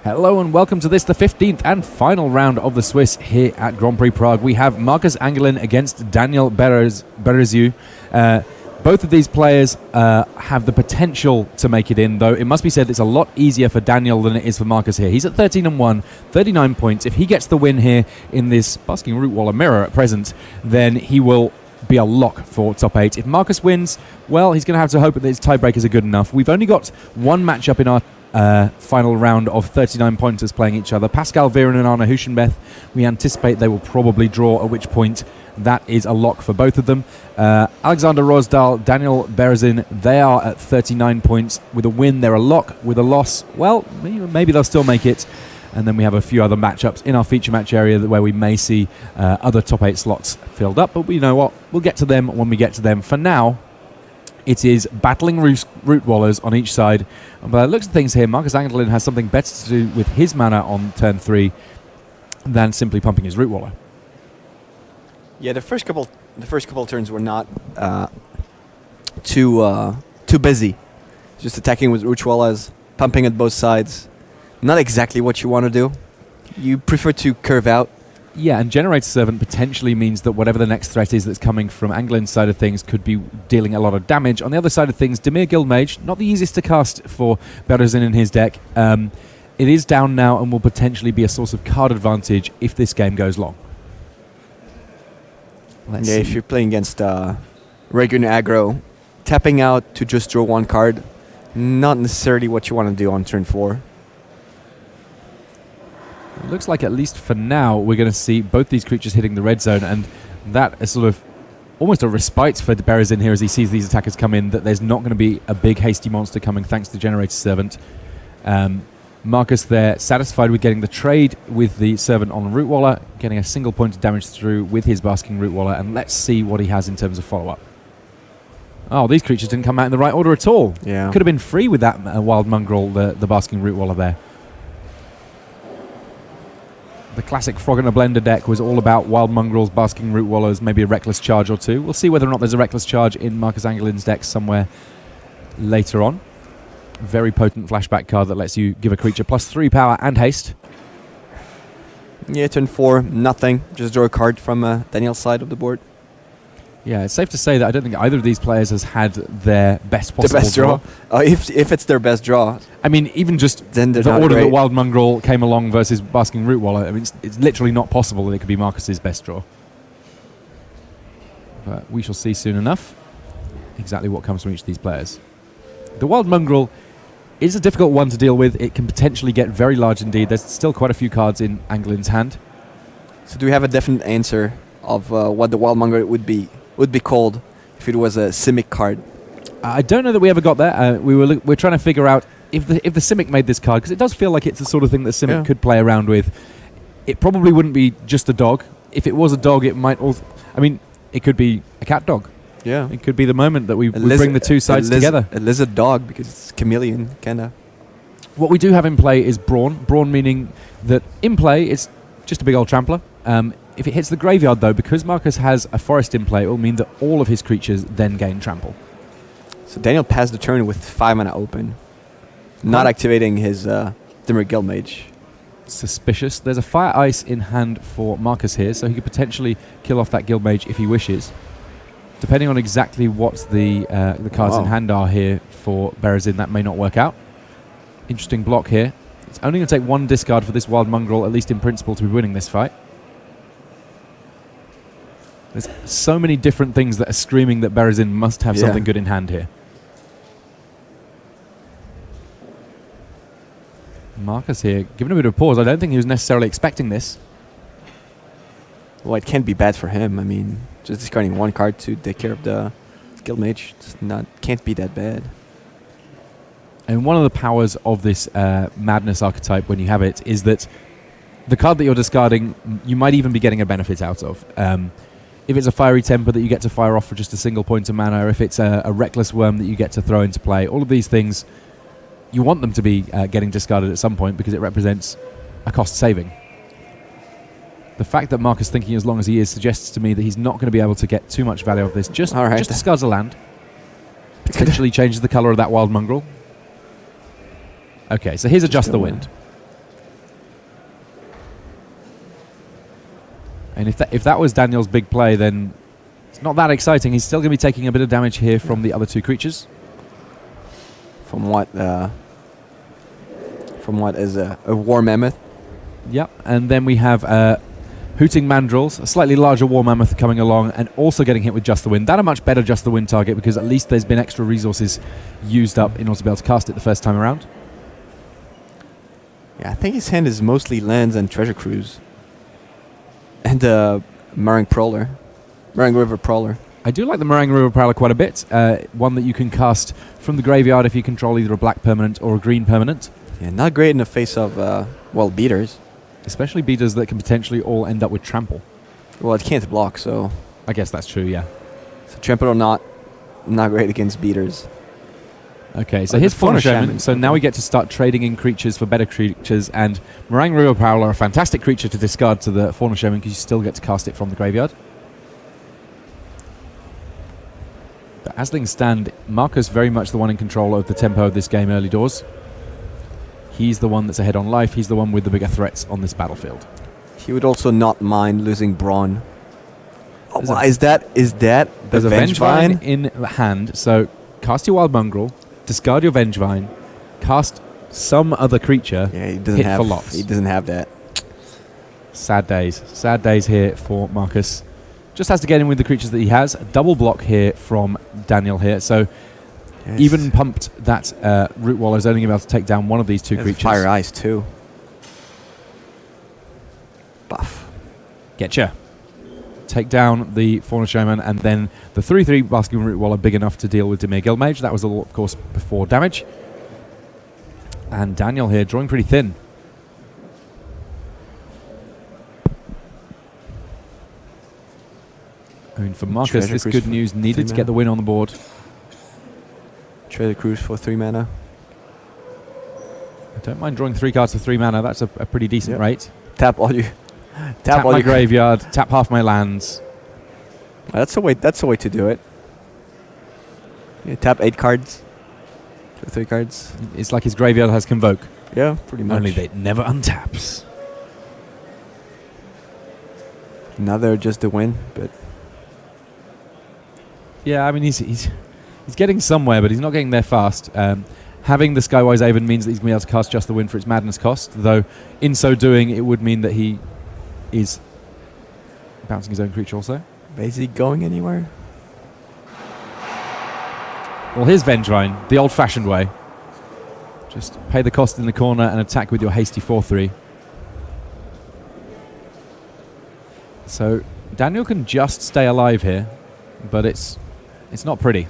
Hello and welcome to this, the 15th and final round of the Swiss here at Grand Prix Prague. We have Marcus Angelin against Daniel Bereziu. Both of these players have the potential to make it in, though it must be said it's a lot easier for Daniel than it is for Marcus here. He's at 13-1, 39 points. If he gets the win here in this Basking Root Waller mirror at present, then he will be a lock for top 8. If Marcus wins, well, he's going to have to hope that his tiebreakers are good enough. We've only got one matchup in our final round of 39 pointers playing each other. Pascal Viren and Arne Huschenbeth. We anticipate they will probably draw, at which point that is a lock for both of them. Alexander Rosdahl, Daniel Berezin, they are at 39 points. With a win, they're a lock. With a loss, well, maybe they'll still make it. And then we have a few other matchups in our feature match area where we may see other top 8 slots filled up. But you know what? We'll get to them when we get to them. For now, it is battling root wallers on each side. And by the looks of things here, Marcus Angelin has something better to do with his mana on turn 3 than simply pumping his root waller. Yeah, the first couple turns were not too busy. Just attacking with root wallers, pumping at both sides. Not exactly what you want to do. You prefer to curve out. Yeah, and Generator Servant potentially means that whatever the next threat is that's coming from Angelin's side of things could be dealing a lot of damage. On the other side of things, Dimir Guildmage, not the easiest to cast for Berezin in his deck. It is down now and will potentially be a source of card advantage if this game goes long. Let's see. If you're playing against regular aggro, tapping out to just draw one card, not necessarily what you want to do on turn 4. It looks like, at least for now, we're going to see both these creatures hitting the red zone, and that is sort of almost a respite for Berezin here as he sees these attackers come in, that there's not going to be a big hasty monster coming thanks to Generator Servant. Marcus there satisfied with getting the trade with the Servant on Root Waller, getting a single point of damage through with his Basking Root Waller, and let's see what he has in terms of follow-up. Oh, these creatures didn't come out in the right order at all. Yeah. Could have been free with that Wild Mongrel, the Basking Root Waller there. The classic Frog and a Blender deck was all about Wild Mongrels, Basking Root Wallers, maybe a Reckless Charge or two. We'll see whether or not there's a Reckless Charge in Marcus Angelin's deck somewhere later on. Very potent flashback card that lets you give a creature +3 power and haste. Yeah, turn 4, nothing. Just draw a card from Daniel's side of the board. Yeah, it's safe to say that I don't think either of these players has had their best possible draw. If it's their best draw. I mean, even just then the order that Wild Mongrel came along versus Basking Root Waller, I mean, it's literally not possible that it could be Marcus's best draw. But we shall see soon enough exactly what comes from each of these players. The Wild Mongrel is a difficult one to deal with. It can potentially get very large indeed. There's still quite a few cards in Angelin's hand. So do we have a definite answer of what the Wild Mongrel would be called if it was a Simic card? I don't know that we ever got there. We're trying to figure out if the Simic made this card, because it does feel like it's the sort of thing that Simic could play around with. It probably wouldn't be just a dog. If it was a dog, it might also... I mean, it could be a cat dog. Yeah. It could be the moment that we bring the two sides together. A lizard dog, because it's chameleon, kind of. What we do have in play is Brawn. Brawn meaning that in play, it's just a big old trampler. If it hits the graveyard, though, because Marcus has a forest in play, it will mean that all of his creatures then gain trample. So Daniel passed the turn with 5 mana open, not activating his Dimir Guildmage. Suspicious. There's a Fire Ice in hand for Marcus here, so he could potentially kill off that Guildmage if he wishes. Depending on exactly what the cards in hand are here for Berezin, that may not work out. Interesting block here. It's only going to take one discard for this Wild Mongrel, at least in principle, to be winning this fight. There's so many different things that are screaming that Berezin must have something good in hand here. Marcus here, giving a bit of a pause. I don't think he was necessarily expecting this. Well, it can't be bad for him. I mean, just discarding one card to take care of the Guildmage can't be that bad. And one of the powers of this Madness archetype, when you have it, is that the card that you're discarding, you might even be getting a benefit out of. If it's a Fiery Temper that you get to fire off for just a single point of mana, or if it's a Reckless Worm that you get to throw into play, all of these things, you want them to be getting discarded at some point because it represents a cost saving. The fact that Marcus thinking as long as he is suggests to me that he's not going to be able to get too much value out of this. Just discards a land. Potentially changes the colour of that Wild Mongrel. Okay, so here's Adjust the Wind. And if that was Daniel's big play, then it's not that exciting. He's still going to be taking a bit of damage here from the other two creatures. From what is a war mammoth. Yep, and then we have Hooting Mandrills, a slightly larger war mammoth coming along and also getting hit with Just the Wind. That a much better Just the Wind target because at least there's been extra resources used up in order to be able to cast it the first time around. Yeah, I think his hand is mostly lands and treasure cruise. And Meringue River Prowler. I do like the Meringue River Prowler quite a bit. One that you can cast from the graveyard if you control either a black permanent or a green permanent. Yeah, not great in the face of, beaters. Especially beaters that can potentially all end up with trample. Well, it can't block, so... I guess that's true, yeah. So trample or not great against beaters. Okay, so here's Fauna Shaman. So now we get to start trading in creatures for better creatures, and Meringue River Prowler, a fantastic creature to discard to the Fauna Shaman because you still get to cast it from the graveyard. But as things stand, Marcus very much the one in control of the tempo of this game early doors. He's the one that's ahead on life. He's the one with the bigger threats on this battlefield. He would also not mind losing Brawn. Oh, wow, is that there's the a Vengevine in hand, so cast your Wild Mongrel, discard your Vengevine, cast some other creature, yeah, he doesn't hit have, for lots. He doesn't have that. Sad days here for Marcus. Just has to get in with the creatures that he has. A double block here from Daniel here, so yes. Even pumped that Root Waller's only able to take down one of these two creatures. Fire Ice too. Buff. Getcha. Take down the Fauna Shaman, and then the 3/3 Basking Root Waller big enough to deal with Dimir Guildmage. That was all, of course, before damage. And Daniel here drawing pretty thin. I mean, for Marcus, this good news needed to get the win on the board. Treasure Cruise for 3 mana. I don't mind drawing 3 cards for 3 mana. That's a pretty decent rate. Tap all you. Tap my graveyard. Tap half my lands. That's the way. That's the way to do it. Yeah, tap 8 cards. 3 cards. It's like his graveyard has Convoke. Yeah, pretty much. Only that it never untaps. Another just a win, but yeah, I mean he's getting somewhere, but he's not getting there fast. Having the Skywise Aven means that he's going to be able to cast Just the Wind for its madness cost, though in so doing it would mean that he is bouncing his own creature also. Is he going anywhere? Well, here's Vengevine, the old-fashioned way. Just pay the cost in the corner and attack with your hasty 4/3. So Daniel can just stay alive here, but it's not pretty.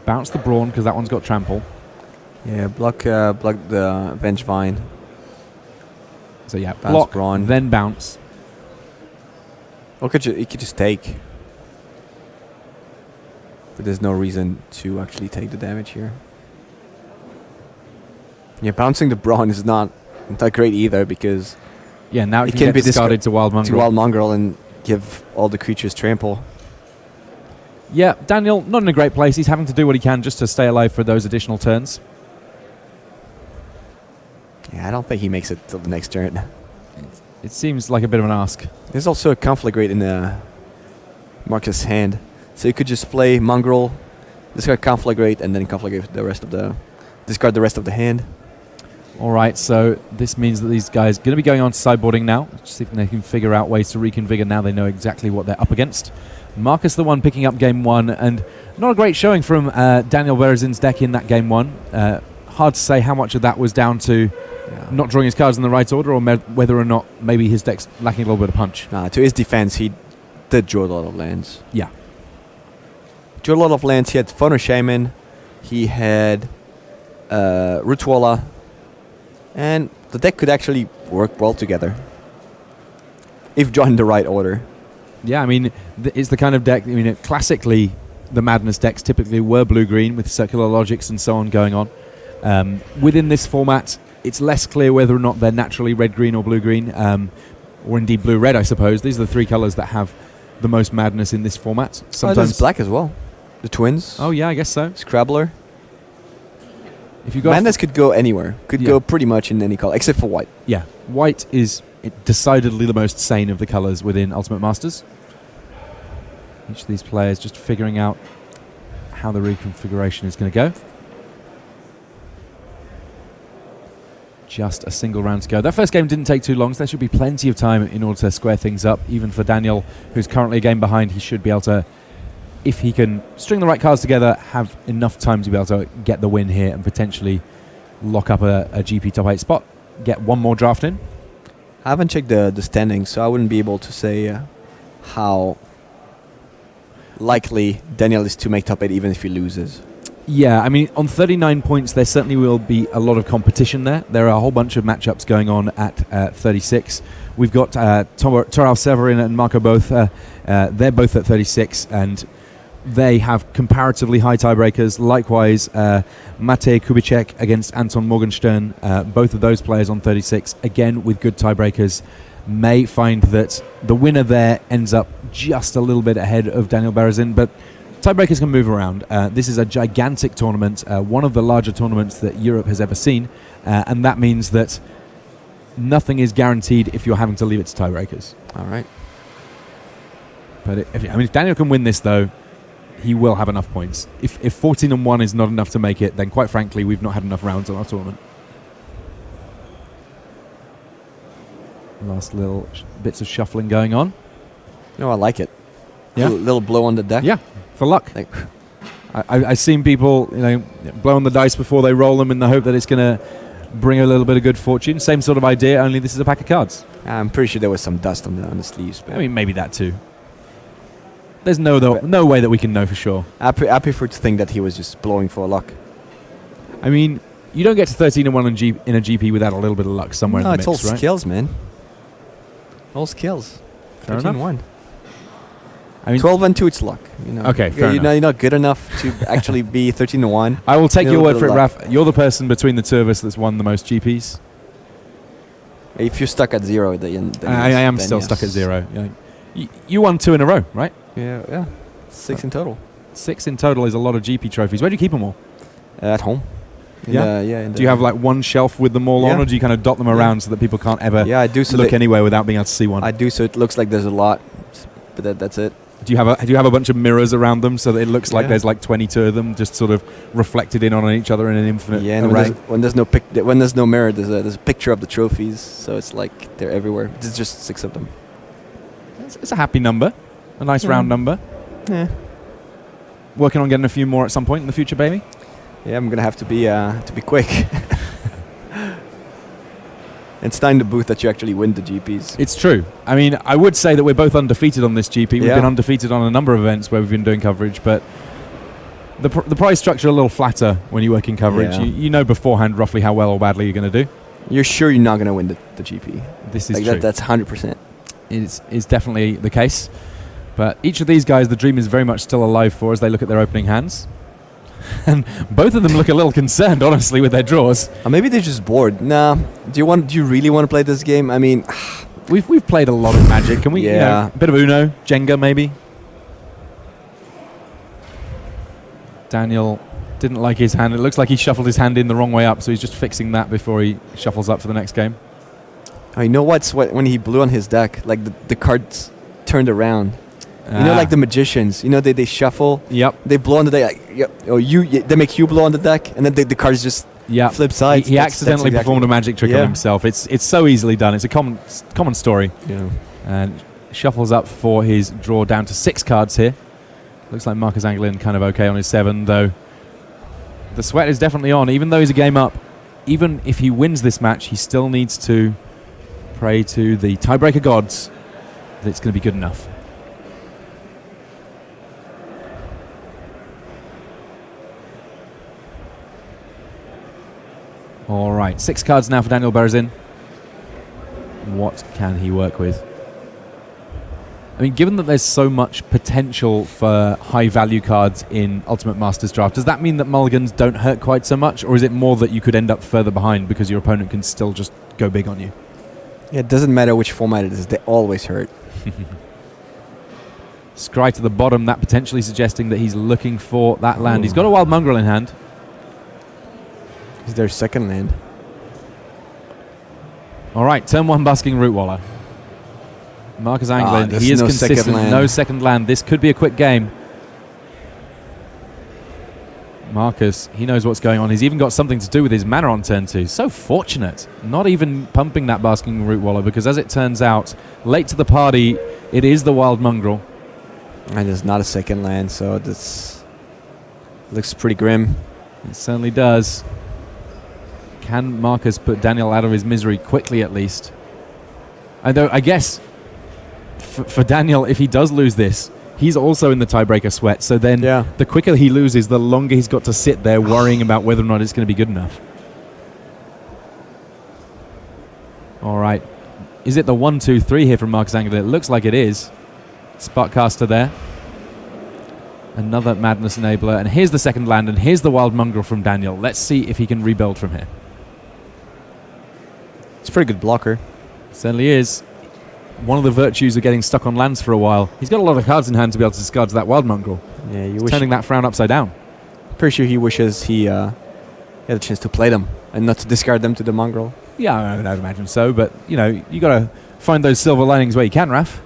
Bounce the Brawn because that one's got trample. Yeah, block the Vengevine. So yeah, bounce block, Brawn. then bounce. Or he could just take. But there's no reason to actually take the damage here. Yeah, bouncing the Brawn is not great either because yeah, now it can be discarded to Wild Mongrel. To Wild Mongrel and give all the creatures trample. Yeah, Daniel, not in a great place. He's having to do what he can just to stay alive for those additional turns. Yeah, I don't think he makes it till the next turn. It seems like a bit of an ask. There's also a Conflagrate in Marcus' hand. So you could just play Mongrel, discard Conflagrate, and then Conflagrate discard the rest of the hand. All right, so this means that these guys are going to be going on to sideboarding now. Let's see if they can figure out ways to reconfigure now they know exactly what they're up against. Marcus the one picking up game 1, and not a great showing from Daniel Berezin's deck in that game 1. Hard to say how much of that was down to not drawing his cards in the right order or whether or not maybe his deck's lacking a little bit of punch. To his defense, he did draw a lot of lands. Yeah. Drew a lot of lands. He had Fauna Shaman, he had Rootwalla, and the deck could actually work well together if drawn in the right order. Yeah, I mean, it's the kind of deck, I mean, classically, the Madness decks typically were blue-green with circular logics and so on going on. Within this format, it's less clear whether or not they're naturally red-green or blue-green, or indeed blue-red, I suppose. These are the 3 colors that have the most madness in this format. Sometimes black as well. The twins. Oh, yeah, I guess so. Scrabbler. If you got Madness could go anywhere. Could Yeah. go pretty much in any color, except for white. yeah, white is decidedly the most sane of the colors within Ultimate Masters. Each of these players just figuring out how the reconfiguration is going to go. Just a single round to go. That first game didn't take too long, so there should be plenty of time in order to square things up. Even for Daniel, who's currently a game behind, he should be able to, if he can string the right cards together, have enough time to be able to get the win here and potentially lock up a GP top 8 spot. Get one more draft in. I haven't checked the standings, so I wouldn't be able to say how likely Daniel is to make top 8 even if he loses. Yeah, I mean, on 39 points, there certainly will be a lot of competition there. There are a whole bunch of matchups going on at 36. We've got Toral Severin and Marco both. They're both at 36, and they have comparatively high tiebreakers. Likewise, Matej Kubicek against Anton Morgenstern. Both of those players on 36, again with good tiebreakers. May find that the winner there ends up just a little bit ahead of Daniel Berezin, but tiebreakers can move around. This is a gigantic tournament, one of the larger tournaments that Europe has ever seen, and that means that nothing is guaranteed if you're having to leave it to tiebreakers. All right. But if Daniel can win this, though, he will have enough points. If 14-1 is not enough to make it, then quite frankly, we've not had enough rounds on our tournament. Last little bits of shuffling going on. No, I like it. Yeah. Little blow on the deck. Yeah, for luck. Like, I've seen people, blow on the dice before they roll them in the hope that it's going to bring a little bit of good fortune. Same sort of idea, only this is a pack of cards. I'm pretty sure there was some dust on the sleeves. But I mean, maybe that too. There's no way that we can know for sure. I prefer to think that he was just blowing for luck. I mean, you don't get to 13-1 in a GP without a little bit of luck somewhere in the mix, it's all right? skills, man. All skills. Fair enough. 13-1. I mean, 12-2, it's luck. Okay, fair enough. You're not good enough to actually be 13-1. I will take your word for it, luck. Raf. You're the person between the two of us that's won the most GPs. If you're stuck at 0, then I am then still yes. stuck at 0. You won 2 in a row, right? Yeah. 6 in total. 6 in total is a lot of GP trophies. Where do you keep them all? At home. Do you have like one shelf with them all on, or do you kind of dot them around so that people can't ever I do, so look anywhere without being able to see one? I do, so it looks like there's a lot, but that's it. Do you have a bunch of mirrors around them so that it looks like there's like 22 of them just sort of reflected in on each other in an infinite and array? when there's no mirror, there's a picture of the trophies, so it's like they're everywhere. There's just 6 of them. It's a happy number, a nice round number. Yeah. Working on getting a few more at some point in the future, baby. Yeah, I'm gonna have to be quick. It's not in the booth that you actually win the GPs. It's true. I mean, I would say that we're both undefeated on this GP. We've been undefeated on a number of events where we've been doing coverage, but the prize structure a little flatter when you work in coverage. Yeah. You know beforehand roughly how well or badly you're going to do. You're sure you're not gonna win the GP. This is like true. That's 100%. It's definitely the case. But each of these guys, the dream is very much still alive for as they look at their opening hands. And both of them look a little concerned, honestly, with their draws. Or maybe they're just bored. Nah. Do you really want to play this game? I mean, we've played a lot of Magic. Can we? Yeah. A bit of Uno, Jenga, maybe. Daniel didn't like his hand. It looks like he shuffled his hand in the wrong way up, so he's just fixing that before he shuffles up for the next game. I know when he blew on his deck, like the cards turned around. Like the magicians. They shuffle. Yep. They blow on the deck. They make you blow on the deck, and then the cards just flip sides. He accidentally performed a magic trick on himself. It's so easily done. It's a common story. Yeah. And shuffles up for his draw down to 6 cards here. Looks like Marcus Anglin kind of okay on his 7, though. The sweat is definitely on. Even though he's a game up, even if he wins this match, he still needs to pray to the tiebreaker gods that it's going to be good enough. All right, 6 cards now for Daniel Berezin. What can he work with? I mean, given that there's so much potential for high-value cards in Ultimate Masters Draft, does that mean that mulligans don't hurt quite so much, or is it more that you could end up further behind because your opponent can still just go big on you? Yeah, it doesn't matter which format it is; they always hurt. Scry to the bottom, that potentially suggesting that he's looking for that land. He's got a Wild Mongrel in hand. Is their second land. All right, turn 1 Basking Root Waller. Marcus Anglin, there's he is no second consistent. land. No second land. This could be a quick game. Marcus, he knows what's going on. He's even got something to do with his mana on turn 2. So fortunate. Not even pumping that Basking Root Waller, because as it turns out, late to the party, it is the Wild Mongrel. And there's not a second land, so this looks pretty grim. It certainly does. Can Marcus put Daniel out of his misery quickly, at least? Although I guess for Daniel, if he does lose this, he's also in the tiebreaker sweat. So then the quicker he loses, the longer he's got to sit there worrying about whether or not it's going to be good enough. All right. Is it the 1-2-3 here from Marcus Anglin? It looks like it is. Sparkcaster there. Another Madness Enabler. And here's the second land, and here's the Wild Mongrel from Daniel. Let's see if he can rebuild from here. It's a pretty good blocker. Certainly is. One of the virtues of getting stuck on lands for a while. He's got a lot of cards in hand to be able to discard to that Wild Mongrel. Yeah, turning that frown upside down. Pretty sure he wishes he had a chance to play them and not to discard them to the Mongrel. Yeah, I would imagine so. But, you know, you got to find those silver linings where you can, Raf.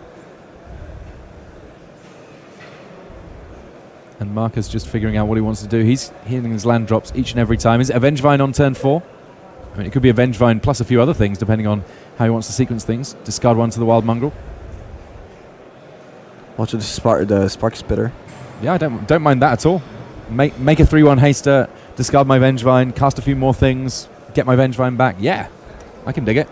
And Marcus just figuring out what he wants to do. He's hitting his land drops each and every time. Is it a Vengevine on turn 4? I mean, it could be a Vengevine plus a few other things, depending on how he wants to sequence things. Discard one to the Wild Mongrel. Watch the Spark Spitter. Yeah, I don't mind that at all. Make a 3-1 haster, discard my Vengevine, cast a few more things, get my Vengevine back. Yeah, I can dig it.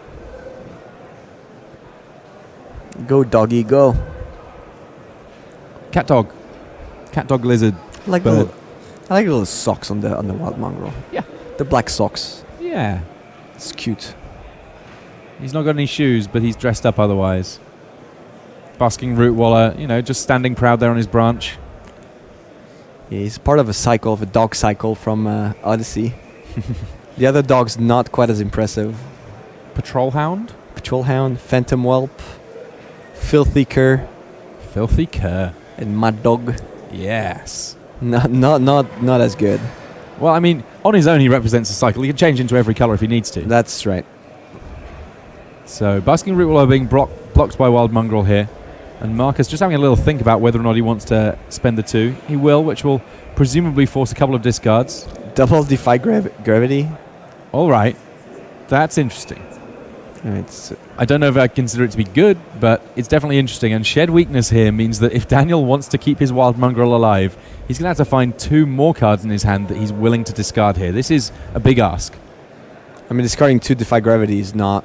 Go, doggy, go. Cat dog lizard. I like the little socks on the Wild Mongrel. Yeah. The black socks. Yeah. It's cute. He's not got any shoes, but he's dressed up otherwise. Basking Root Waller, you know, just standing proud there on his branch. Yeah, he's part of a dog cycle from Odyssey. The other dog's not quite as impressive. Patrol Hound, Phantom Whelp, Filthy Cur, and Mad Dog. Yes. Not as good. Well, I mean, on his own he represents a cycle. He can change into every colour if he needs to. That's right. So, Basking Root Waller being blocked by Wild Mongrel here. And Marcus just having a little think about whether or not he wants to spend the 2. He will, which will presumably force a couple of discards. Double Defy Gravity. All right. That's interesting. I don't know if I consider it to be good, but it's definitely interesting. And Shed Weakness here means that if Daniel wants to keep his Wild Mongrel alive, he's going to have to find 2 more cards in his hand that he's willing to discard here. This is a big ask. I mean, discarding 2 Defy Gravity is not...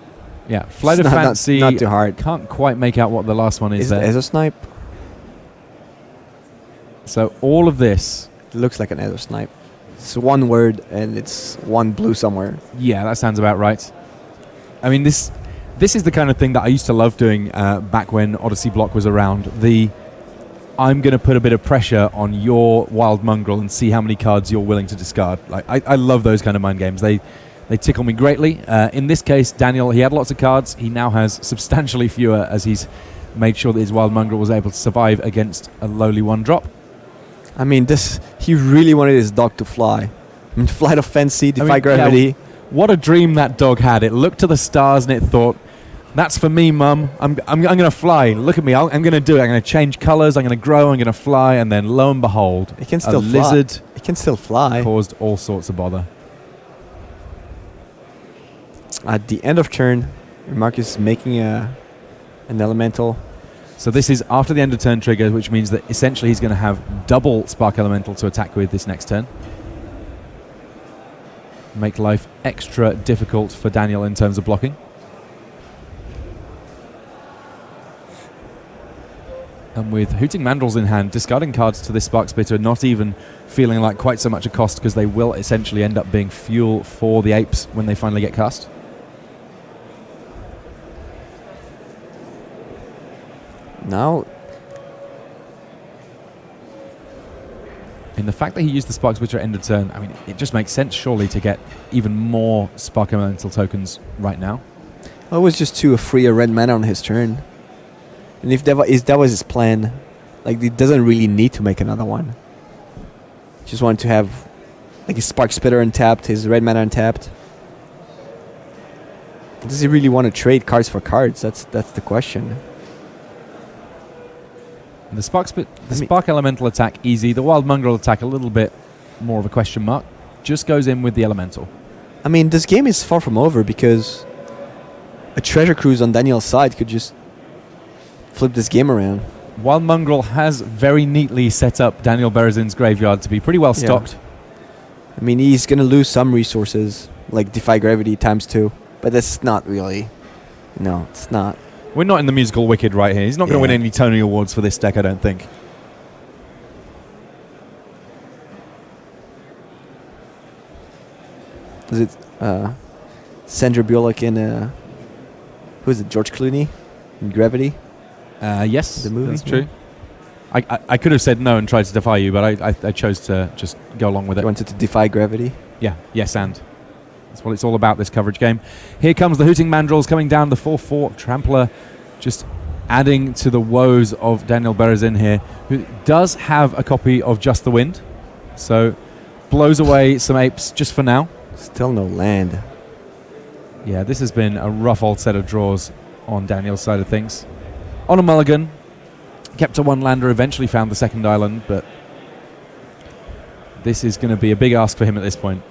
Yeah, Flight of Fancy. Not too hard. Can't quite make out what the last one is there. Is it Snipe? So all of this... It looks like an Ether Snipe. It's one word and it's 1 blue somewhere. Yeah, that sounds about right. I mean, this is the kind of thing that I used to love doing back when Odyssey Block was around. I'm going to put a bit of pressure on your Wild Mongrel and see how many cards you're willing to discard. Like I love those kind of mind games. They tickle me greatly. In this case, Daniel, he had lots of cards. He now has substantially fewer as he's made sure that his Wild Mongrel was able to survive against a lowly 1-drop. I mean, he really wanted his dog to fly. I mean, Flight of Fancy, Defy Gravity. Yeah, what a dream that dog had. It looked to the stars and it thought, that's for me, Mum. I'm going to fly. Look at me. I'm going to do it. I'm going to change colors. I'm going to grow. I'm going to fly. And then lo and behold, it can still a lizard it can still fly. Caused all sorts of bother. At the end of turn, Marcus is making an elemental. So this is after the end of turn trigger, which means that essentially he's going to have double Spark Elemental to attack with this next turn. Make life extra difficult for Daniel in terms of blocking. And with Hooting Mandrills in hand, discarding cards to this Spark Splitter, not even feeling like quite so much a cost because they will essentially end up being fuel for the apes when they finally get cast. Now, in the fact that he used the Spark Splitter at end of turn, I mean, it just makes sense surely to get even more Spark Elemental tokens right now. it was just to free a red mana on his turn. And if that was his plan, like, he doesn't really need to make another one. Just wanted to have Like his Spark Spitter untapped, his Red Mana untapped. Does he really want to trade cards for cards? That's the question. The Spark Elemental attack easy. The Wild Mongrel attack a little bit more of a question mark. Just goes in with the Elemental. I mean, this game is far from over because a Treasure Cruise on Daniel's side could just flip this game around. Wild Mongrel has very neatly set up Daniel Berezin's graveyard to be pretty well stocked. Yeah. I mean, he's going to lose some resources, like Defy Gravity ×2, but that's not really... No, it's not. We're not in the musical Wicked right here. He's not going to win any Tony Awards for this deck, I don't think. Was it Sandra Bullock in... who is it, George Clooney in Gravity? Yes, the movie? That's true. I could have said no and tried to defy you, but I chose to just go along with it. You wanted to defy gravity? Yeah, yes, and that's what it's all about, this coverage game. Here comes the Hooting Mandrills coming down the 4/4 Trampler, just adding to the woes of Daniel Berezin here, who does have a copy of Just the Wind, so blows away some apes just for now. Still no land. Yeah, this has been a rough old set of draws on Daniel's side of things. On a mulligan, kept to one lander, eventually found the second island, but this is going to be a big ask for him at this point.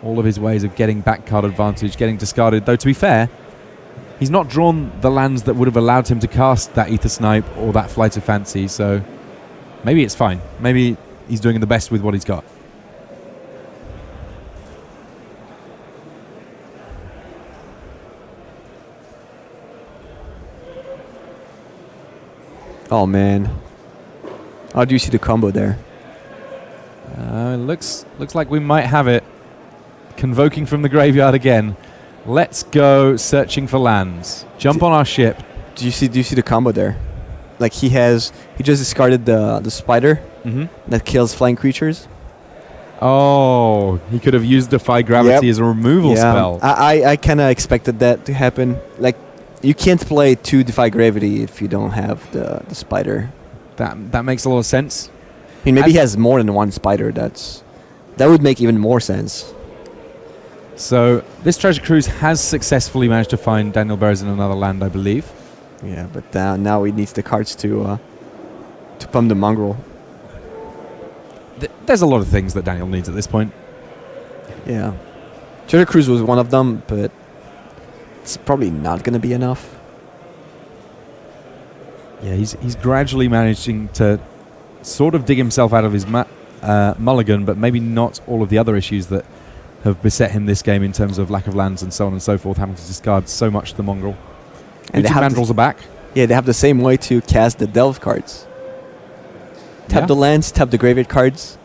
All of his ways of getting back card advantage, getting discarded, though to be fair, he's not drawn the lands that would have allowed him to cast that Ether Snipe or that Flight of Fancy, so maybe it's fine. Maybe he's doing the best with what he's got. Oh man, how do you see the combo there? Looks like we might have it. Convoking from the graveyard again. Let's go searching for lands. Jump on our ship. Do you see the combo there? Like he just discarded the spider that kills flying creatures. Oh, he could have used Defy Gravity as a removal spell. I kind of expected that to happen. Like, you can't play 2 Defy Gravity if you don't have the spider. That makes a lot of sense. I mean, maybe he has more than one spider. That would make even more sense. So this Treasure Cruise has successfully managed to find Daniel Berezin another land, I believe. Yeah, but now he needs the cards to pump the mongrel. There's a lot of things that Daniel needs at this point. Yeah. Treasure Cruise was one of them, but it's probably not going to be enough. Yeah, he's gradually managing to sort of dig himself out of his mulligan, but maybe not all of the other issues that have beset him this game in terms of lack of lands and so on and so forth, having to discard so much to the mongrel. And the Mandrills are back. Yeah, they have the same way to cast the Delve cards. Tap the lands, tap the graveyard cards.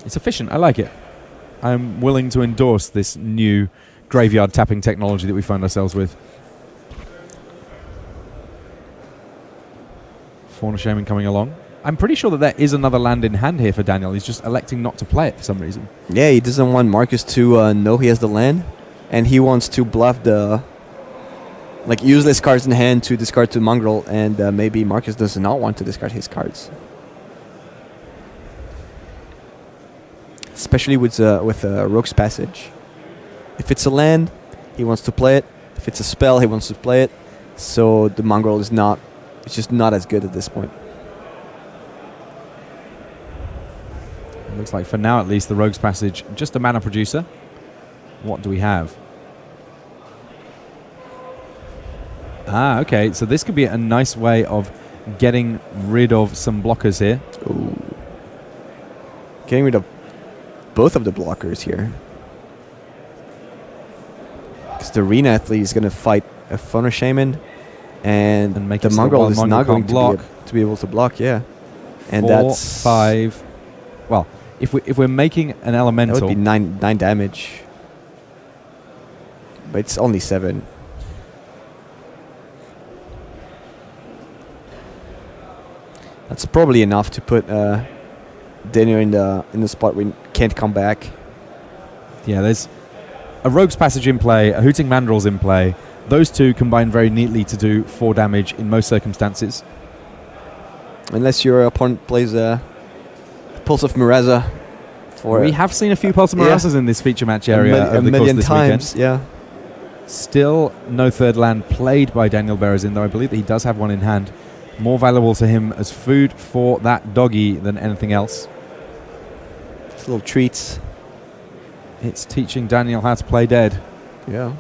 It's efficient. I like it. I'm willing to endorse this new graveyard tapping technology that we find ourselves with. Fauna Shaman coming along. I'm pretty sure that there is another land in hand here for Daniel. He's just electing not to play it for some reason. Yeah, he doesn't want Marcus to know he has the land, and he wants to bluff the useless cards in hand to discard to mongrel, and maybe Marcus does not want to discard his cards. Especially with Rogue's Passage. If it's a land, he wants to play it. If it's a spell, he wants to play it. So the mongrel is not... It's just not as good at this point. It looks like for now at least the Rogue's Passage, just a mana producer. What do we have? Ah, okay. So this could be a nice way of getting rid of some blockers here. Ooh. Getting rid of both of the blockers here. Because the Arena Athlete is going to fight a Fauna Shaman, and make the mongrel is not going block. to be able to block, yeah. And 4, that's 5. Well, if we're making an elemental, that would be 9 damage. But it's only 7. That's probably enough to put Daniel in the spot where he can't come back. Yeah, there's a Rogue's Passage in play, a Hooting Mandrill's in play. Those two combine very neatly to do 4 damage in most circumstances. Unless your opponent plays a Pulse of Mireza. We have seen a few Pulse of Mirazas in this feature match area over the course of this times, weekend. Still no third land played by Daniel Berezin, though I believe that he does have one in hand. More valuable to him as food for that doggy than anything else. It's little treats. It's teaching Daniel how to play dead. Yeah.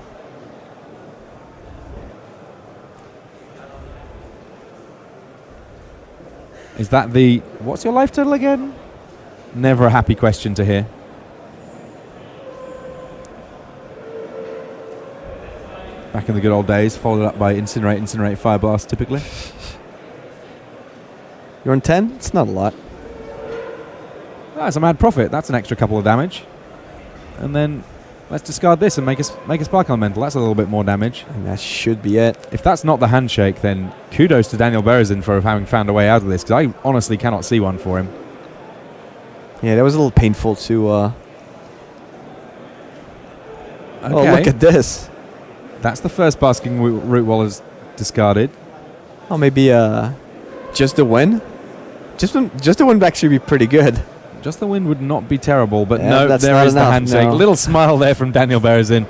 Is that the... What's your life total again? Never a happy question to hear. Back in the good old days, followed up by Incinerate, Incinerate, Fire Blast, typically. You're on 10? It's not a lot. That's a mad profit. That's an extra couple of damage. And then let's discard this and make a Spark Elemental. That's a little bit more damage. And that should be it. If that's not the handshake, then kudos to Daniel Berezin for having found a way out of this, because I honestly cannot see one for him. Yeah, that was a little painful to... Okay. Oh, look at this. That's the first Basking Root Wallers discarded. Oh, maybe just the win? Just the win would actually be pretty good. Just the win would not be terrible, but Yeah, no, that's there not is the enough, handshake. no. Little smile there from Daniel Berezin.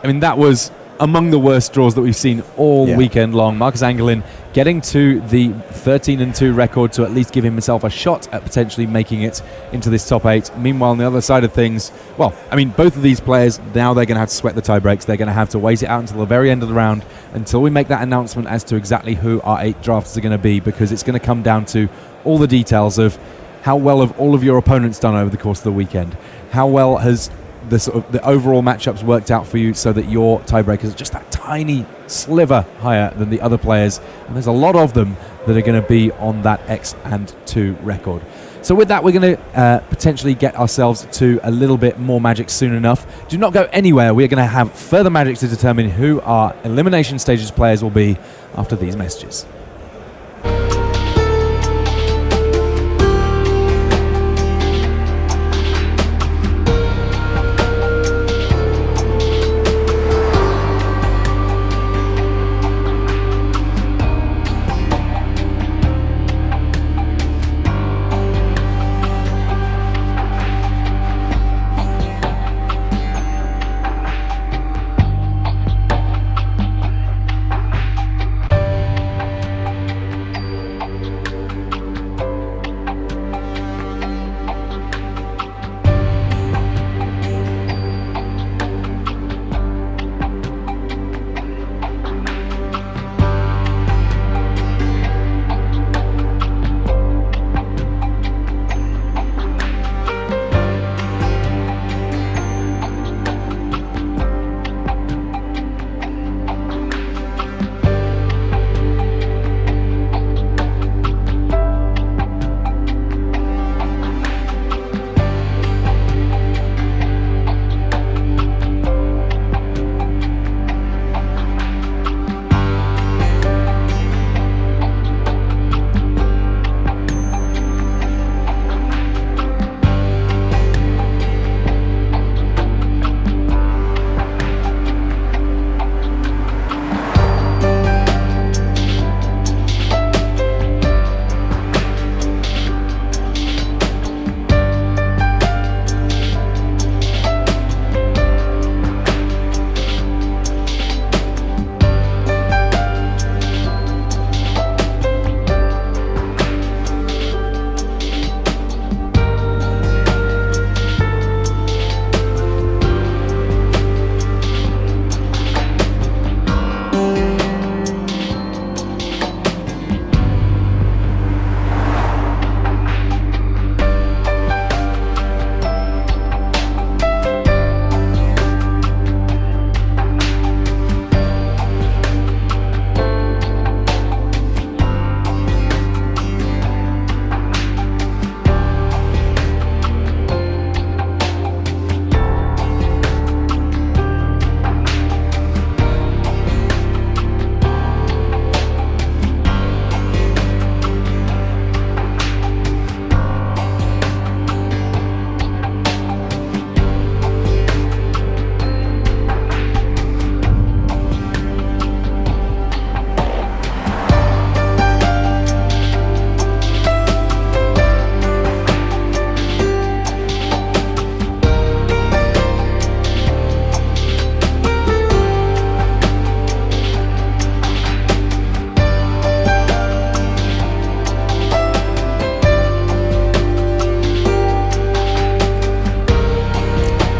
I mean, that was among the worst draws that we've seen all weekend long. Marcus Angelin getting to the 13-2 record to at least give himself a shot at potentially making it into this top 8. Meanwhile, on the other side of things, well, I mean, both of these players, now they're going to have to sweat the tie breaks. They're going to have to wait it out until the very end of the round, until we make that announcement as to exactly who our 8 drafters are going to be, because it's going to come down to all the details of how well have all of your opponents done over the course of the weekend? How well has the overall matchups worked out for you so that your tiebreakers are just that tiny sliver higher than the other players? And there's a lot of them that are going to be on that X and 2 record. So with that, we're going to potentially get ourselves to a little bit more Magic soon enough. Do not go anywhere. We're going to have further Magic to determine who our elimination stages players will be after these messages.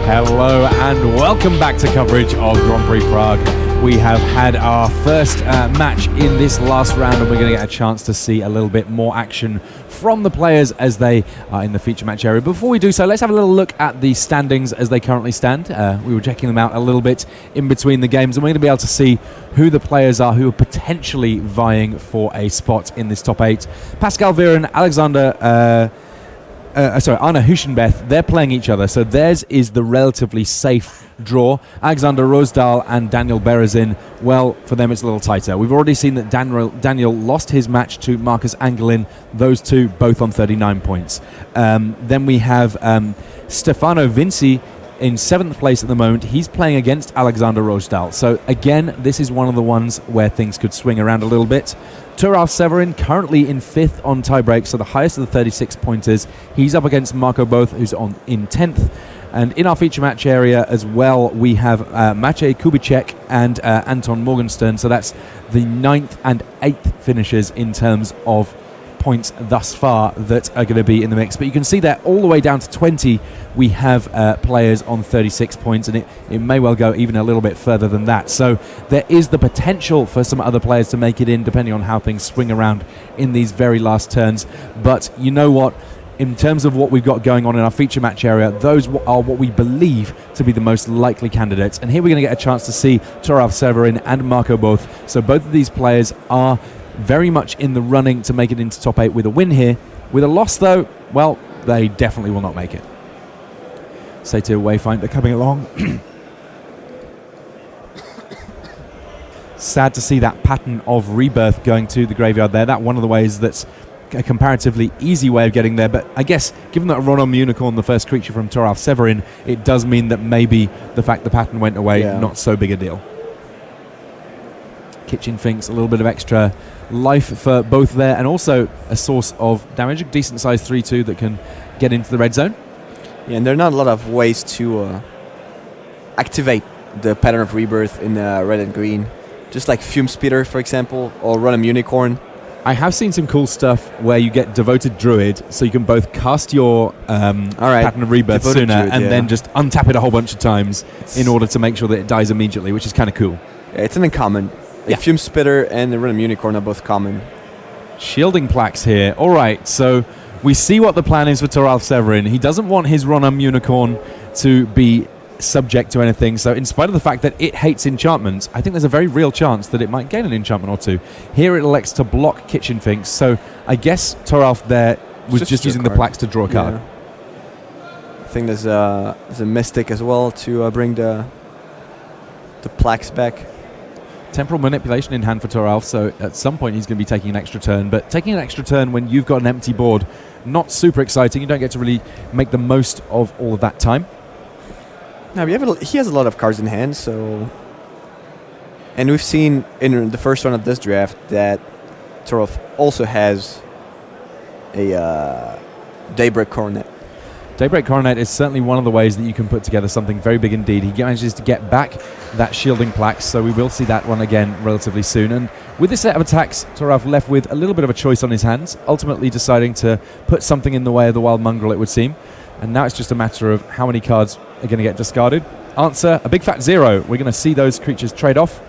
Hello and welcome back to coverage of Grand Prix Prague. We have had our first match in this last round, and we're going to get a chance to see a little bit more action from the players as they are in the feature match area. Before we do so, let's have a little look at the standings as they currently stand. We were checking them out a little bit in between the games, and we're going to be able to see who the players are who are potentially vying for a spot in this top 8. Pascal Viren, Anna Huschenbeth, they're playing each other, so theirs is the relatively safe draw. Alexander Rosdahl and Daniel Berezin, well, for them it's a little tighter. We've already seen that Daniel lost his match to Marcus Angelin, those two both on 39 points. Then we have Stefano Vinci in 7th place at the moment. He's playing against Alexander Rosdahl. So again, this is one of the ones where things could swing around a little bit. Turalf Severin currently in 5th on tiebreak, so the highest of the 36 pointers. He's up against Marco Both, who's in 10th. And in our feature match area as well, we have Maciej Kubicek and Anton Morgenstern. So that's the 9th and 8th finishers in terms of points thus far that are going to be in the mix. But you can see that all the way down to 20 we have players on 36 points, and it may well go even a little bit further than that. So there is the potential for some other players to make it in, depending on how things swing around in these very last turns. But you know what? In terms of what we've got going on in our feature match area, those are what we believe to be the most likely candidates. And here we're going to get a chance to see Turalf Severin and Marco Both. So both of these players are very much in the running to make it into top 8 with a win here. With a loss, though, well, they definitely will not make it. Satyr Wayfinder coming along. Sad to see that pattern of rebirth going to the graveyard there. That's one of the ways that's a comparatively easy way of getting there, but I guess given that Ronom Unicorn, the first creature from Turalf Severin, it does mean that maybe the fact the pattern went away, not so big a deal. Kitchen Finks, a little bit of extra life for both there, and also a source of damage, a decent size 3-2 that can get into the red zone. Yeah, and there are not a lot of ways to activate the pattern of rebirth in red and green, just like Fume Speeder, for example, or Ronom Unicorn. I have seen some cool stuff where you get Devoted Druid, so you can both cast your pattern of rebirth Devoted sooner Druid, and then just untap it a whole bunch of times in order to make sure that it dies immediately, which is kind of cool. Yeah, it's an uncommon. Like Fume Spitter and the Ronom Unicorn are both common. Shielding Plaques here. All right, so we see what the plan is for Turalf Severin. He doesn't want his Ronom Unicorn to be subject to anything, so in spite of the fact that it hates enchantments, I think there's a very real chance that it might gain an enchantment or two. Here it elects to block Kitchen Finks, so I guess Turalf there was just using the plaques to draw a card. Yeah. I think there's a Mystic as well to bring the plaques back. Temporal Manipulation in hand for Turalf, so at some point he's going to be taking an extra turn, but taking an extra turn when you've got an empty board, not super exciting. You don't get to really make the most of all of that time. Now he has a lot of cards in hand, so, and we've seen in the first round of this draft that Turalf also has a Daybreak Coronet. Daybreak Coronet is certainly one of the ways that you can put together something very big indeed. He manages to get back that Shielding Plaques, so we will see that one again relatively soon. And with this set of attacks, Turalf left with a little bit of a choice on his hands, ultimately deciding to put something in the way of the Wild Mongrel, it would seem. And now it's just a matter of how many cards are going to get discarded. Answer, a big fat 0. We're going to see those creatures trade off.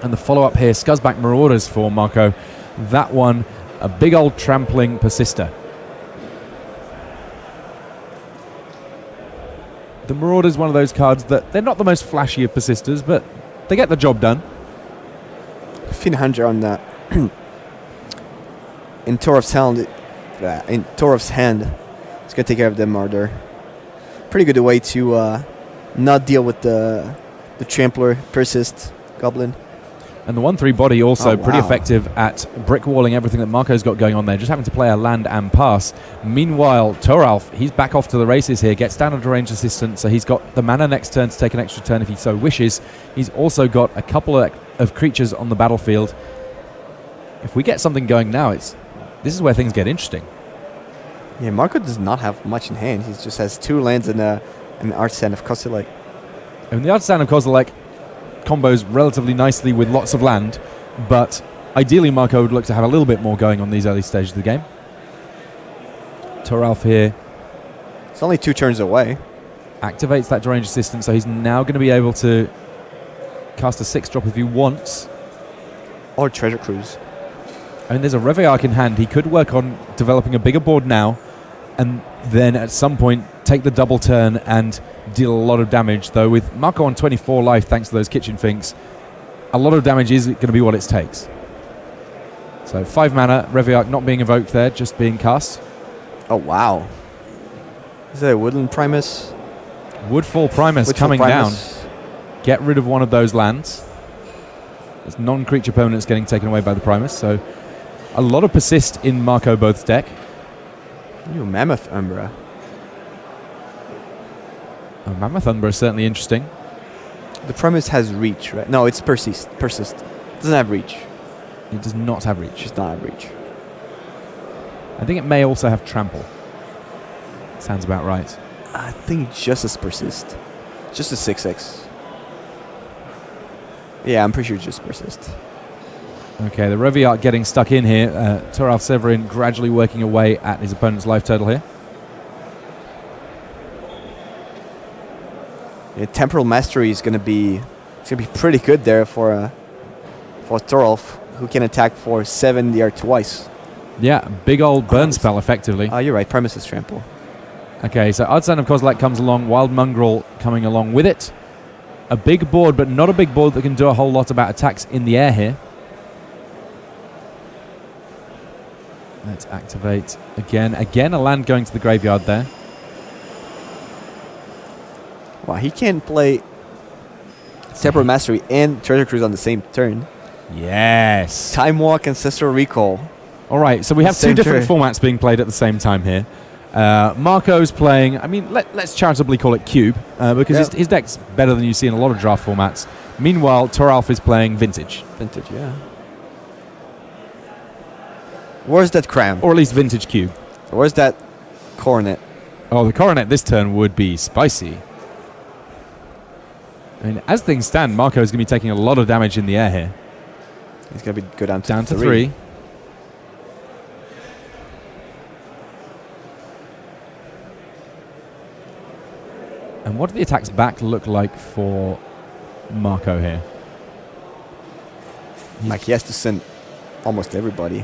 And the follow-up here, Scuzzback Marauders for Marco. That one, a big old trampling Persister. The Marauder's one of those cards that they're not the most flashy of Persisters, but they get the job done. Finhanger on that. In Turalf's hand, it's going to take care of the Marauder. Pretty good way to not deal with the Trampler, Persist, Goblin. And the 1/3 body also pretty effective at brick walling everything that Marco's got going on there, just having to play a land and pass. Meanwhile, Turalf, he's back off to the races here, gets down under range assistance, so he's got the mana next turn to take an extra turn if he so wishes. He's also got a couple of creatures on the battlefield. If we get something going now, this is where things get interesting. Yeah, Marco does not have much in hand. He just has 2 lands and an Artisan of Kozilek. And the Artisan of Kozilek combos relatively nicely with lots of land, but ideally Marco would look to have a little bit more going on these early stages of the game. Turalf here. It's only 2 turns away. Activates that Deranged Assistant, so he's now going to be able to cast a 6-drop if he wants. Or Treasure Cruise. I mean, there's a Reveillark in hand. He could work on developing a bigger board now, and then at some point take the double turn and deal a lot of damage. Though with Marco on 24 life, thanks to those Kitchen Finks, a lot of damage is going to be what it takes. So 5 mana, Reveillark not being evoked there, just being cast. Oh, wow. Is that a Woodland Primus? Woodfall Primus coming down. Get rid of one of those lands. There's non-creature permanents getting taken away by the Primus, so a lot of persist in Marco Both's deck. Ooh, Mammoth Umbra. Oh, Mammoth Umbra is certainly interesting. The Primus has reach, right? No, it's persist. Doesn't have reach. It does not have reach. Does not have reach. I think it may also have trample. Sounds about right. I think it's just as persist. Just a 6/6. Yeah, I'm pretty sure it's just persist. Okay, the Reveillark getting stuck in here. Toralf Severin gradually working away at his opponent's life total here. Yeah, Temporal Mastery is going to be pretty good there for Toralf, who can attack for 7 DR twice. Yeah, big old burn spell effectively. Oh, you're right. Premises Trample. Okay, so Artisan of Kozilek comes along, Wild Mongrel coming along with it. A big board, but not a big board that can do a whole lot about attacks in the air here. Let's activate again. Again, a land going to the graveyard there. Wow, he can play Temporal Mastery and Treasure Cruise on the same turn. Yes. Time Walk, Ancestral Recall. All right, so we have two different formats being played at the same time here. Marco's playing, I mean, let's charitably call it Cube, because his deck's better than you see in a lot of draft formats. Meanwhile, Toralf is playing Vintage. Vintage, yeah. Where's that Cram? Or at least Vintage Cube. Where's that Coronet? Oh, the Coronet this turn would be spicy. I mean, as things stand, Marco's going to be taking a lot of damage in the air here. He's going to go down to 3. And what do the attacks back look like for Marco here? Like he has to send almost everybody.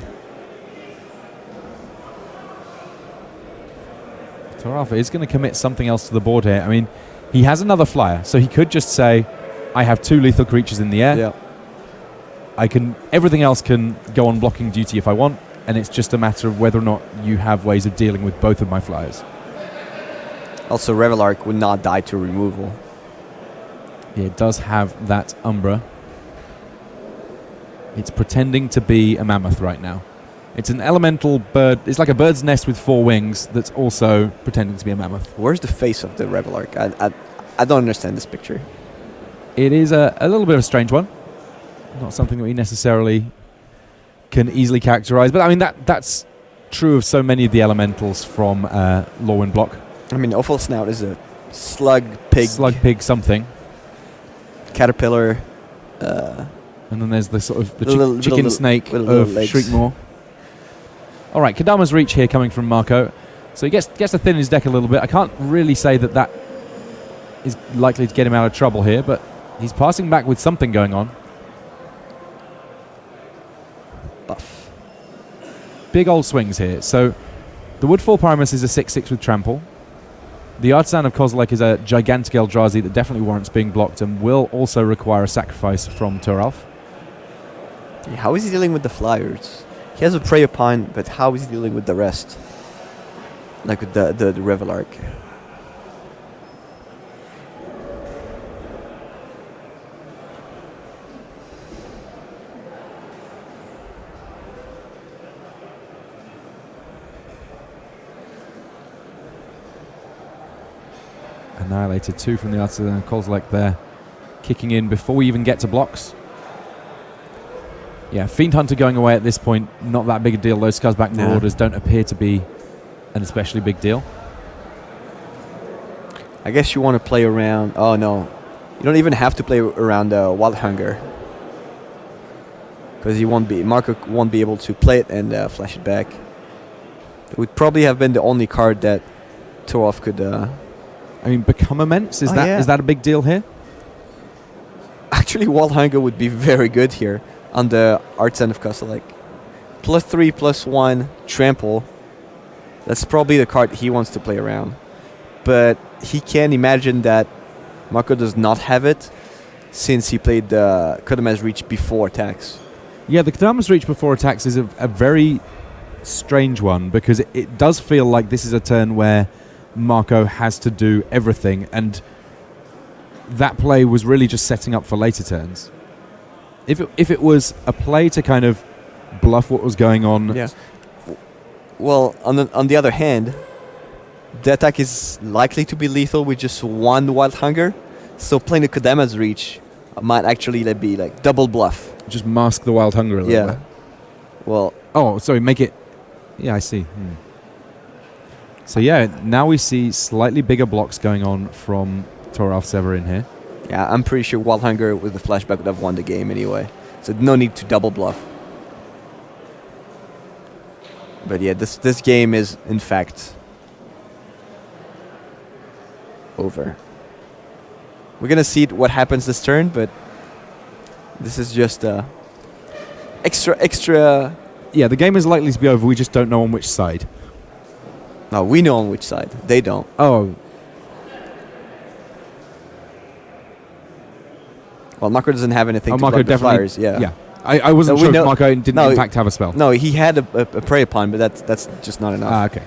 Toralf is going to commit something else to the board here. I mean, he has another flyer, so he could just say, I have 2 lethal creatures in the air. Yeah. Everything else can go on blocking duty if I want, and it's just a matter of whether or not you have ways of dealing with both of my flyers. Also, Reveillark would not die to removal. Yeah, it does have that Umbra. It's pretending to be a mammoth right now. It's an elemental bird. It's like a bird's nest with 4 wings that's also pretending to be a mammoth. Where's the face of the Reveillark? I don't understand this picture. It is a little bit of a strange one. Not something that we necessarily can easily characterize. But I mean, that's true of so many of the elementals from Lorwyn Block. I mean, Awful Snout is a slug pig. Slug pig something. Caterpillar. And then there's the sort of the chicken snake of Shriekmaw. All right, Kadama's Reach here coming from Marco. So he gets to thin his deck a little bit. I can't really say that is likely to get him out of trouble here, but he's passing back with something going on. Buff. Big old swings here. So the Woodfall Primus is a 6/6 with trample. The Artisan of Kozilek is a gigantic Eldrazi that definitely warrants being blocked and will also require a sacrifice from Toralf. Yeah, how is he dealing with the flyers? He has a Prey Upon, but how is he dealing with the rest? Like with the Reveillark. Annihilated 2 from the Artisan of Kozilek there, kicking in before we even get to blocks. Yeah, Fiend Hunter going away at this point, not that big a deal. Those Scarsback Marauders don't appear to be an especially big deal. I guess you want to play around... Oh, no. You don't even have to play around Wild Hunger. Because Marco won't be able to play it and flash it back. It would probably have been the only card that Toralf I mean, become immense? Is Oh, is that a big deal here? Actually, Wild Hunger would be very good here on the Arts End of Kostelec. +3, +1, trample. That's probably the card he wants to play around. But he can imagine that Marco does not have it since he played the Kodama's Reach before attacks. Yeah, the Kodama's Reach before attacks is a very strange one because it does feel like this is a turn where Marco has to do everything, and that play was really just setting up for later turns. If it was a play to kind of bluff what was going on... Yeah. Well, on the other hand, the attack is likely to be lethal with just one Wild Hunger, so playing the Kodama's Reach might actually be like double bluff. Just mask the Wild Hunger a little bit. Well... Oh, sorry, make it... Yeah, I see. So yeah, now we see slightly bigger blocks going on from Toralf Severin here. Yeah, I'm pretty sure Wild Hunger with the flashback would have won the game anyway, so no need to double bluff. But yeah, this game is, in fact, over. We're going to see what happens this turn, but this is just extra... Yeah, the game is likely to be over. We just don't know on which side. No, we know on which side. They don't. Oh. Well, Marco doesn't have anything to Marco block the definitely, flyers. Yeah. I wasn't So we sure if know- Marco didn't no, in fact have a spell. No, he had a prey upon, but that's just not enough. Okay.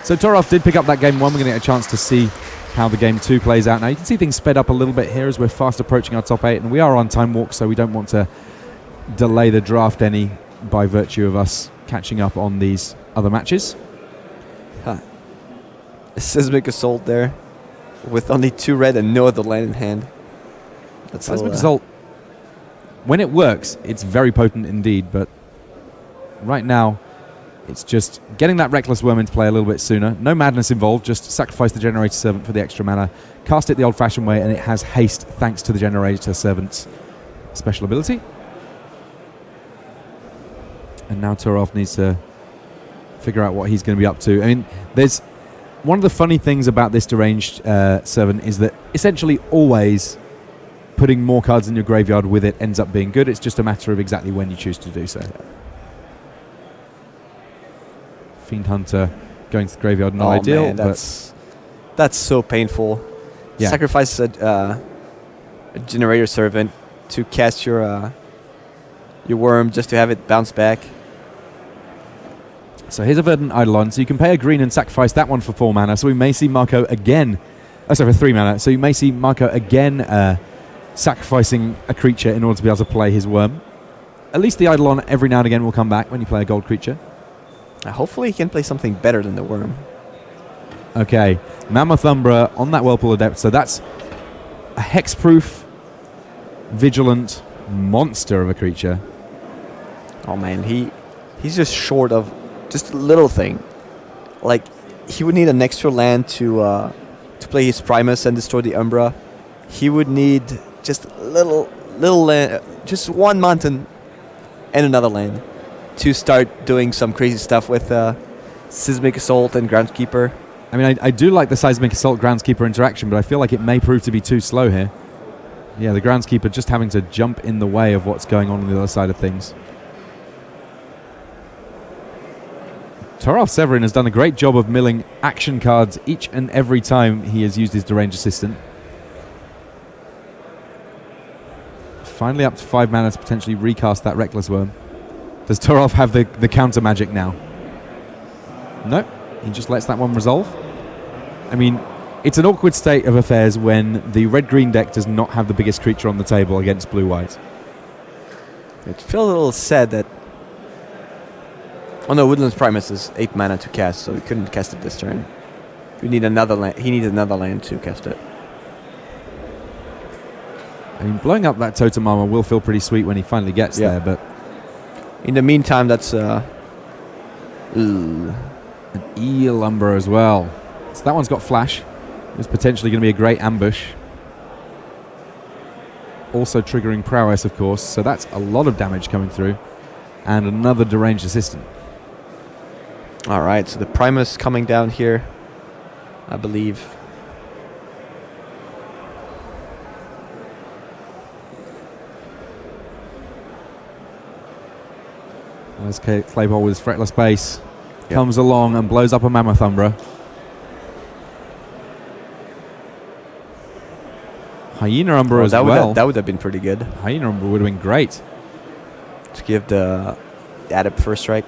So Toralf did pick up that game 1. We're going to get a chance to see how the game 2 plays out now. You can see things sped up a little bit here as we're fast approaching our top 8, and we are on time walk, so we don't want to delay the draft any by virtue of us catching up on these other matches. Seismic Assault there with only 2 red and no other land in hand. That's Seismic Assault, when it works, it's very potent indeed, but right now it's just getting that Reckless Worm into play a little bit sooner. No madness involved, just sacrifice the Generator Servant for the extra mana, cast it the old-fashioned way, and it has haste thanks to the Generator Servant's special ability. And now Toralf needs to figure out what he's going to be up to. I mean, there's one of the funny things about this deranged servant is that essentially always putting more cards in your graveyard with it ends up being good. It's just a matter of exactly when you choose to do so. Fiend Hunter going to the graveyard, not ideal. Man, that's so painful. Yeah. Sacrifice a Generator Servant to cast your worm just to have it bounce back. So here's a Verdant Eidolon. So you can pay a green and sacrifice that one for 4 mana. So we may see Marco again. Oh, sorry, for 3 mana. So you may see Marco again sacrificing a creature in order to be able to play his worm. At least the Eidolon every now and again will come back when you play a gold creature. Hopefully he can play something better than the worm. Okay, Mammoth Umbra on that Whirlpool Adept. So that's a hexproof, vigilant monster of a creature. Oh man, he's just short of just a little thing. Like, he would need an extra land to play his Primus and destroy the Umbra. He would need just a little land, just one mountain and another land to start doing some crazy stuff with Seismic Assault and Groundskeeper. I mean, I do like the Seismic Assault Groundskeeper interaction, but I feel like it may prove to be too slow here. Yeah, the Groundskeeper just having to jump in the way of what's going on the other side of things. Toralf Severin has done a great job of milling action cards each and every time he has used his Deranged Assistant. Finally up to 5 mana to potentially recast that Reckless Worm. Does Toralf have the counter magic now? No, he just lets that one resolve. I mean, it's an awkward state of affairs when the red-green deck does not have the biggest creature on the table against blue-white. It feels a little sad that... Oh no, Woodland's Primus is 8 mana to cast, so he couldn't cast it this turn. You need another land. He needs another land to cast it. I mean, blowing up that Totem Armor will feel pretty sweet when he finally gets there, but... In the meantime, that's... An Eel Umbra as well. So that one's got Flash. It's potentially going to be a great ambush. Also triggering Prowess, of course, so that's a lot of damage coming through. And another Deranged Assistant. Alright, so the Primus coming down here, I believe. As Claypole with his fretless base Yep. comes along and blows up a Mammoth Umbra. Hyena Umbra as well. That would have been pretty good Hyena Umbra would have been great. to give the Adept first strike.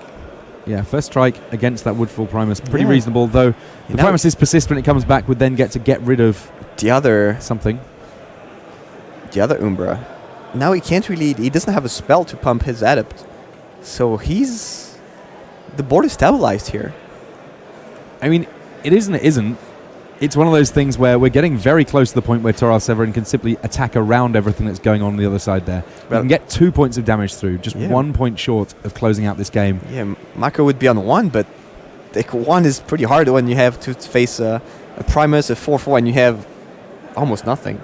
Yeah, first strike against that Woodfall Primus. Pretty Yeah. reasonable, though. The Now- Primus is persistent. It comes back, would then get to get rid of The other something. Umbra. Now he can't really. He doesn't have a spell to pump his Adept, so the board is stabilized here. I mean, it is and it isn't. It's one of those things where we're getting very close to the point where Toral Severin can simply attack around everything that's going on the other side there. You Well- can get 2 points of damage through, just Yeah. 1 point short of closing out this game. Yeah, Mako would be on 1, but like 1 is pretty hard when you have to face a Primus, a 4/4, and you have almost nothing.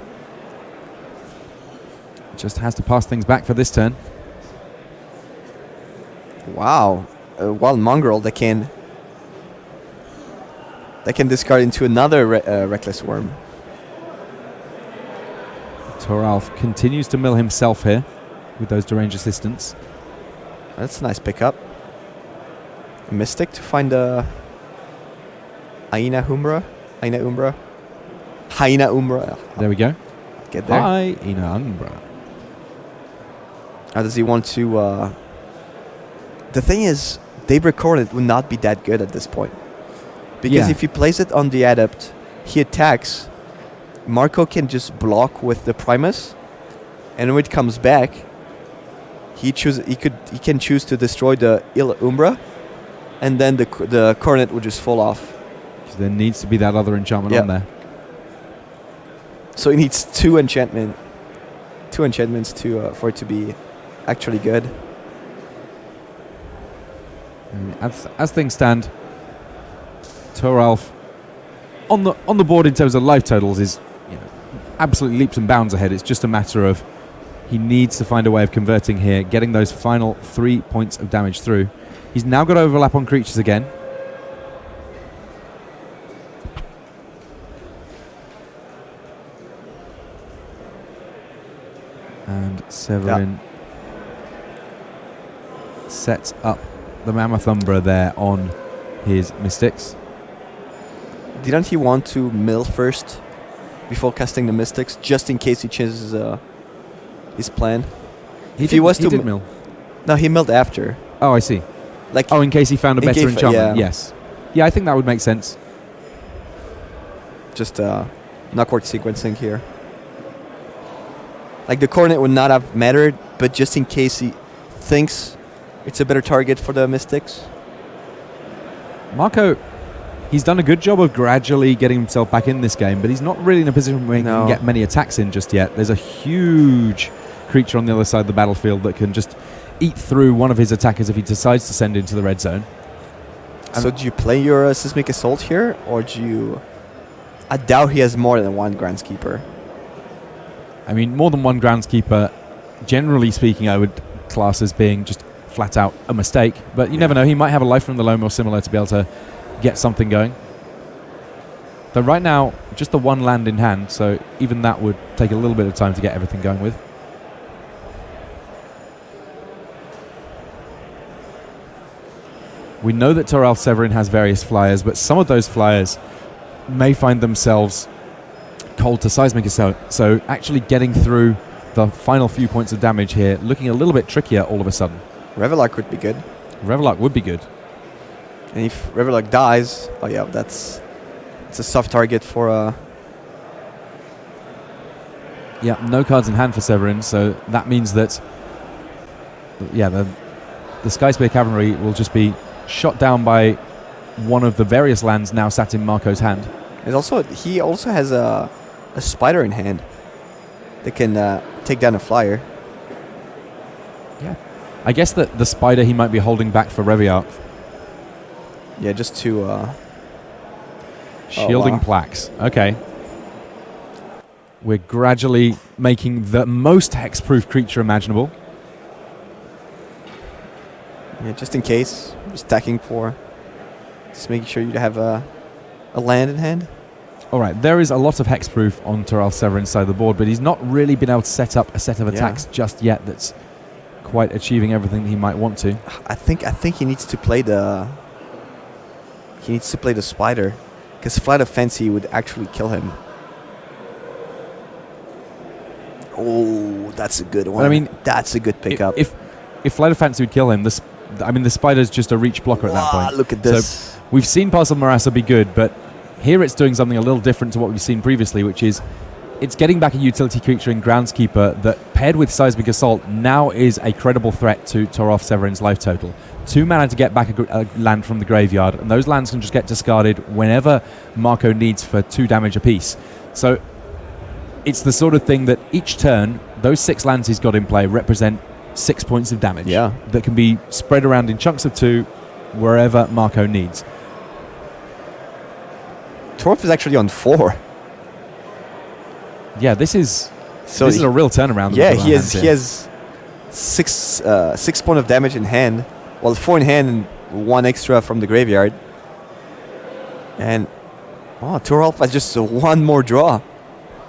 Just has to pass things back for this turn. Wow, a wild mongrel that can discard into another reckless worm. Toralf continues to mill himself here with those deranged assistants. That's a nice pickup. A Mystic to find a Hyena Umbra. There we go. Get there. Hyena Umbra. How does he want to? The thing is, Daybreak Coronet would not be that good at this point. Because Yeah. if he plays it on the Adept, he attacks. Marco can just block with the Primus, and when it comes back, he can choose to destroy the Il Umbra, and then the Coronet would just fall off. So there needs to be that other enchantment Yeah. on there. So he needs two enchantments to for it to be actually good. And as things stand, Toralf on the board in terms of life totals is absolutely leaps and bounds ahead. It's just a matter of he needs to find a way of converting here, getting those final 3 points of damage through. He's now got overlap on creatures again. And Severin sets up the Mammoth Umbra there on his Mystics. Didn't he want to mill first before casting the Mystics, just in case he changes his plan? If he was to did mill. No, he milled after. Oh, I see. Like, Oh, in case he found a In better case- enchantment. yeah. Yes. Yeah, I think that would make sense. just knockwork sequencing here. Like, the Coronet would not have mattered, but just in case he thinks it's a better target for the Mystics. Marco, he's done a good job of gradually getting himself back in this game, but he's not really in a position where he No. can get many attacks in just yet. There's a huge creature on the other side of the battlefield that can just eat through one of his attackers if he decides to send into the red zone. So do you play your Seismic Assault here, or do you... I doubt he has more than one Groundskeeper. I mean, more than one groundskeeper, generally speaking, I would class as being just flat out a mistake. But you never know. He might have a Life from the Loam or similar to be able to get something going. Though right now, just the one land in hand, so even that would take a little bit of time to get everything going with. We know that Toralf Severin has various flyers, but some of those flyers may find themselves cold to Seismic Assault. So actually getting through the final few points of damage here, looking a little bit trickier all of a sudden. Revelark would be good. Revelark would be good. And if Revelark dies, oh yeah, it's a soft target for... Yeah, no cards in hand for Severin, so that means that the Skyspear Cavalry will just be shot down by one of the various lands now sat in Marco's hand. he also has a Spider in hand that can take down a flyer. Yeah. I guess that the spider he might be holding back for Reviark. Yeah, just to... Shielding wow. plaques. Okay. We're gradually making the most hexproof creature imaginable. Yeah, just in case. Just attacking for... Just making sure you have a land in hand. All right, there is a lot of hexproof on Toralf Severin's side of the board, but he's not really been able to set up a set of attacks just yet that's quite achieving everything he might want to. I think he needs to play the spider, because Flight of Fancy would actually kill him. Oh, that's a good one. But I mean, that's a good pickup. If Flight of Fancy would kill him, the spider's just a reach blocker at that point. Look at this. So we've seen Parcel Marassa be good, but here it's doing something a little different to what we've seen previously, which is it's getting back a utility creature in Groundskeeper that, paired with Seismic Assault, now is a credible threat to Torolf Severin's life total. 2 mana to get back a land from the graveyard, and those lands can just get discarded whenever Marco needs for 2 damage apiece. So it's the sort of thing that each turn, those 6 lands he's got in play represent 6 points of damage that can be spread around in chunks of 2 wherever Marco needs. Torolf is actually on 4. Yeah, this is a real turnaround. Yeah, he has 6 points of damage in hand. Well, 4 in hand and 1 extra from the graveyard. And Torolf has just 1 more draw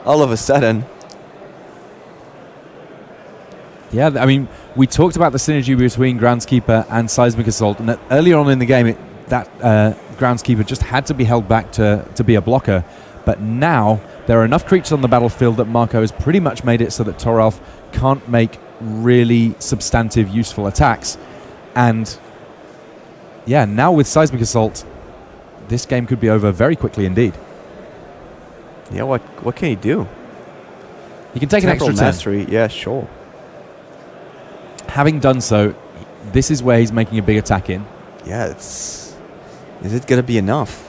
all of a sudden. Yeah, I mean, we talked about the synergy between Groundskeeper and Seismic Assault, and earlier on in the game, that Groundskeeper just had to be held back to be a blocker. But now there are enough creatures on the battlefield that Marco has pretty much made it so that Torolf can't make really substantive, useful attacks. And yeah, now with Seismic Assault, this game could be over very quickly indeed. Yeah, what can he do? He can take an extra mastery. Yeah, sure. Having done so, this is where he's making a big attack in. Yeah, is it gonna be enough?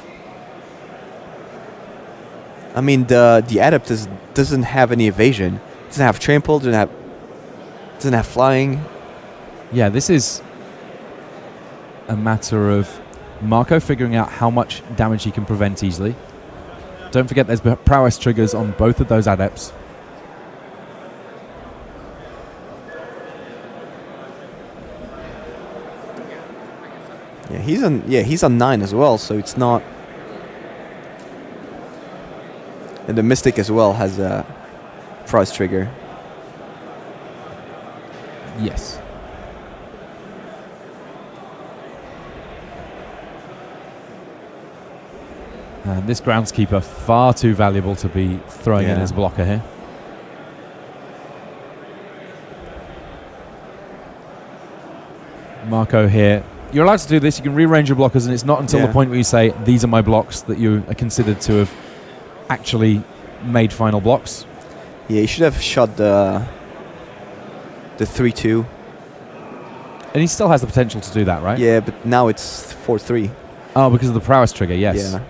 I mean, the Adept doesn't have any evasion. Doesn't have trample. Doesn't have flying. Yeah, this is a matter of Marco figuring out how much damage he can prevent easily. Don't forget there's prowess triggers on both of those Adepts. Yeah, he's on 9 as well, so it's not. And the Mystic as well has a prowess trigger. Yes. And this Groundskeeper far too valuable to be throwing in as a blocker here. Marco here. You're allowed to do this. You can rearrange your blockers, and it's not until the point where you say, these are my blocks, that you are considered to have actually made final blocks. Yeah, you should have shot the 3-2. And he still has the potential to do that, right? Yeah, but now it's 4-3. Oh, because of the prowess trigger, yes. Yeah.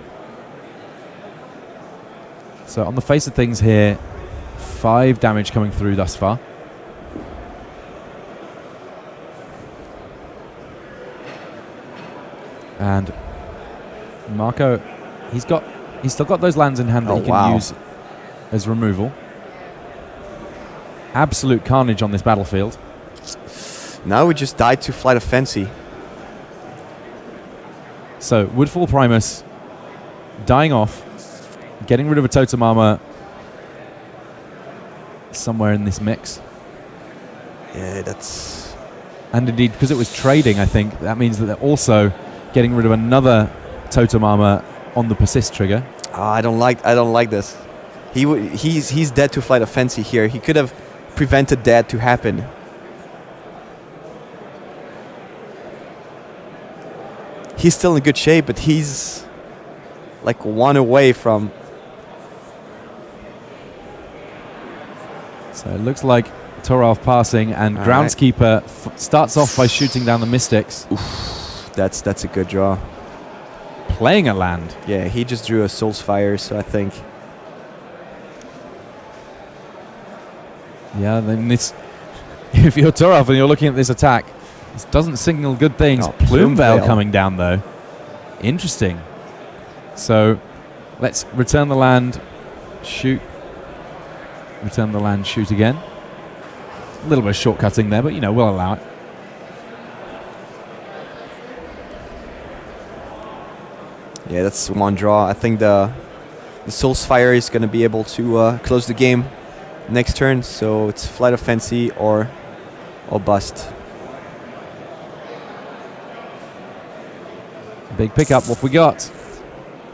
So on the face of things here, 5 damage coming through thus far. And Marco, he's still got those lands in hand that he can use as removal. Absolute carnage on this battlefield. Now we just died to Flight of Fancy. So Woodfall Primus dying off, getting rid of a totem armor somewhere in this mix. Yeah, that's... And indeed, because it was trading, I think, that means that they're also getting rid of another totem armor on the persist trigger. I don't like this. He's dead to Flight of Fancy here. He could have prevented that to happen. He's still in good shape, but he's like 1 away from... So it looks like Torolf passing, and Groundskeeper starts off by shooting down the Mystics. Oof, that's a good draw. Playing a land. Yeah, he just drew a Soul's Fire, so I think... Yeah, then this... If you're Torolf and you're looking at this attack, this doesn't signal good things. Oh, Plumeveil coming down, though. Interesting. So, let's return the land, shoot. Return the land, shoot again. A little bit of shortcutting there, but, we'll allow it. Yeah, that's 1 draw. I think the Soul's Fire is going to be able to close the game next turn, so it's Flight of Fancy or or bust. Big pickup. What we got?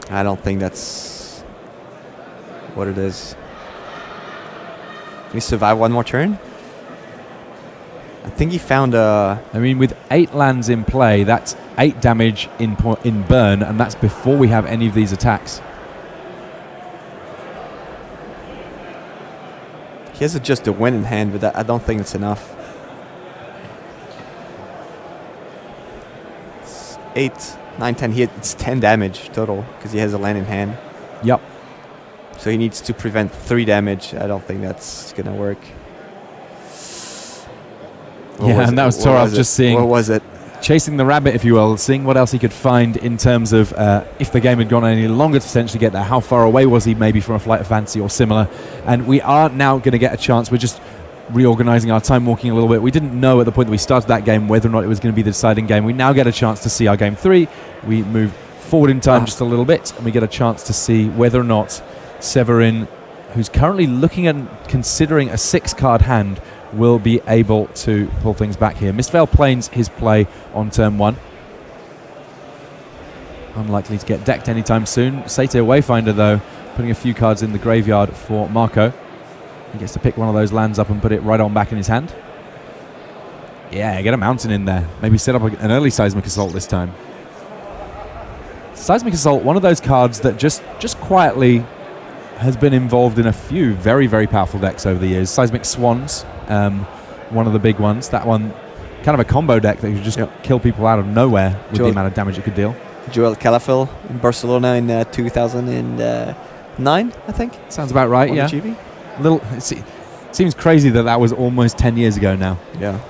I don't think that's what it is. Can he survive one more turn? I think he found a... I mean, with 8 lands in play, that's 8 damage in burn, and that's before we have any of these attacks. He has just a win in hand, but I don't think it's enough. It's 8, 9, 10. It's 10 damage total because he has a land in hand. Yep. So he needs to prevent 3 damage. I don't think that's going to work. And that was Toralf just seeing... What was it? Chasing the rabbit, if you will, seeing what else he could find in terms of if the game had gone any longer to potentially get there, how far away was he maybe from a Flight of Fantasy or similar. And we are now going to get a chance. We're just reorganizing our time walking a little bit. We didn't know at the point that we started that game whether or not it was going to be the deciding game. We now get a chance to see our game 3. We move forward in time just a little bit, and we get a chance to see whether or not Severin, who's currently looking at considering a 6-card hand, will be able to pull things back here. Mistveil Plains his play on turn 1. Unlikely to get decked anytime soon. Satyr Wayfinder, though, putting a few cards in the graveyard for Marco. He gets to pick one of those lands up and put it right on back in his hand. Yeah, get a mountain in there. Maybe set up an early Seismic Assault this time. Seismic Assault, one of those cards that just quietly has been involved in a few very, very powerful decks over the years. Seismic Swans, one of the big ones. That one, kind of a combo deck that could just kill people out of nowhere with the amount of damage it could deal. Joel Calafel in Barcelona in 2009, I think. Sounds about right, yeah. It seems crazy that was almost 10 years ago now. Yeah.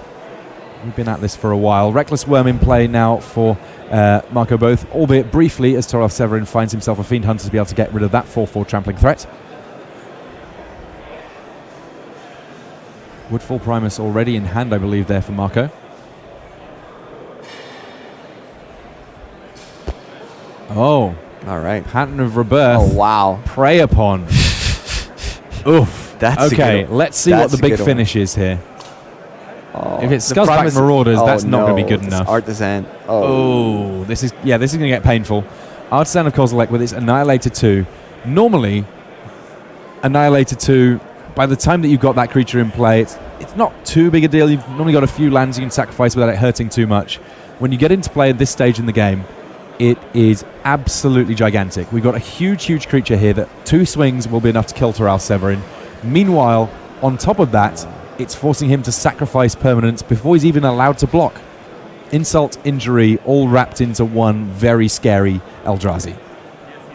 We've been at this for a while. Reckless Worm in play now for Marco Both, albeit briefly, as Toralf Severin finds himself a Fiend Hunter to be able to get rid of that 4/4 trampling threat. Woodfall Primus already in hand, I believe, there for Marco. Oh. All right. Pattern of Rebirth. Oh, wow. Prey Upon. Oof. That's okay, let's see what the big finish is here. Oh, if it's Scuzzback Marauders, that's not going to be good enough. Artisan. Oh, this is going to get painful. Artisan of Kozilek with its Annihilator 2. Normally, Annihilator 2, by the time that you've got that creature in play, it's not too big a deal. You've normally got a few lands you can sacrifice without it hurting too much. When you get into play at this stage in the game, it is absolutely gigantic. We've got a huge, huge creature here that 2 swings will be enough to kill Toralf Severin. Meanwhile, on top of that, it's forcing him to sacrifice permanents before he's even allowed to block. Insult, injury, all wrapped into one very scary Eldrazi.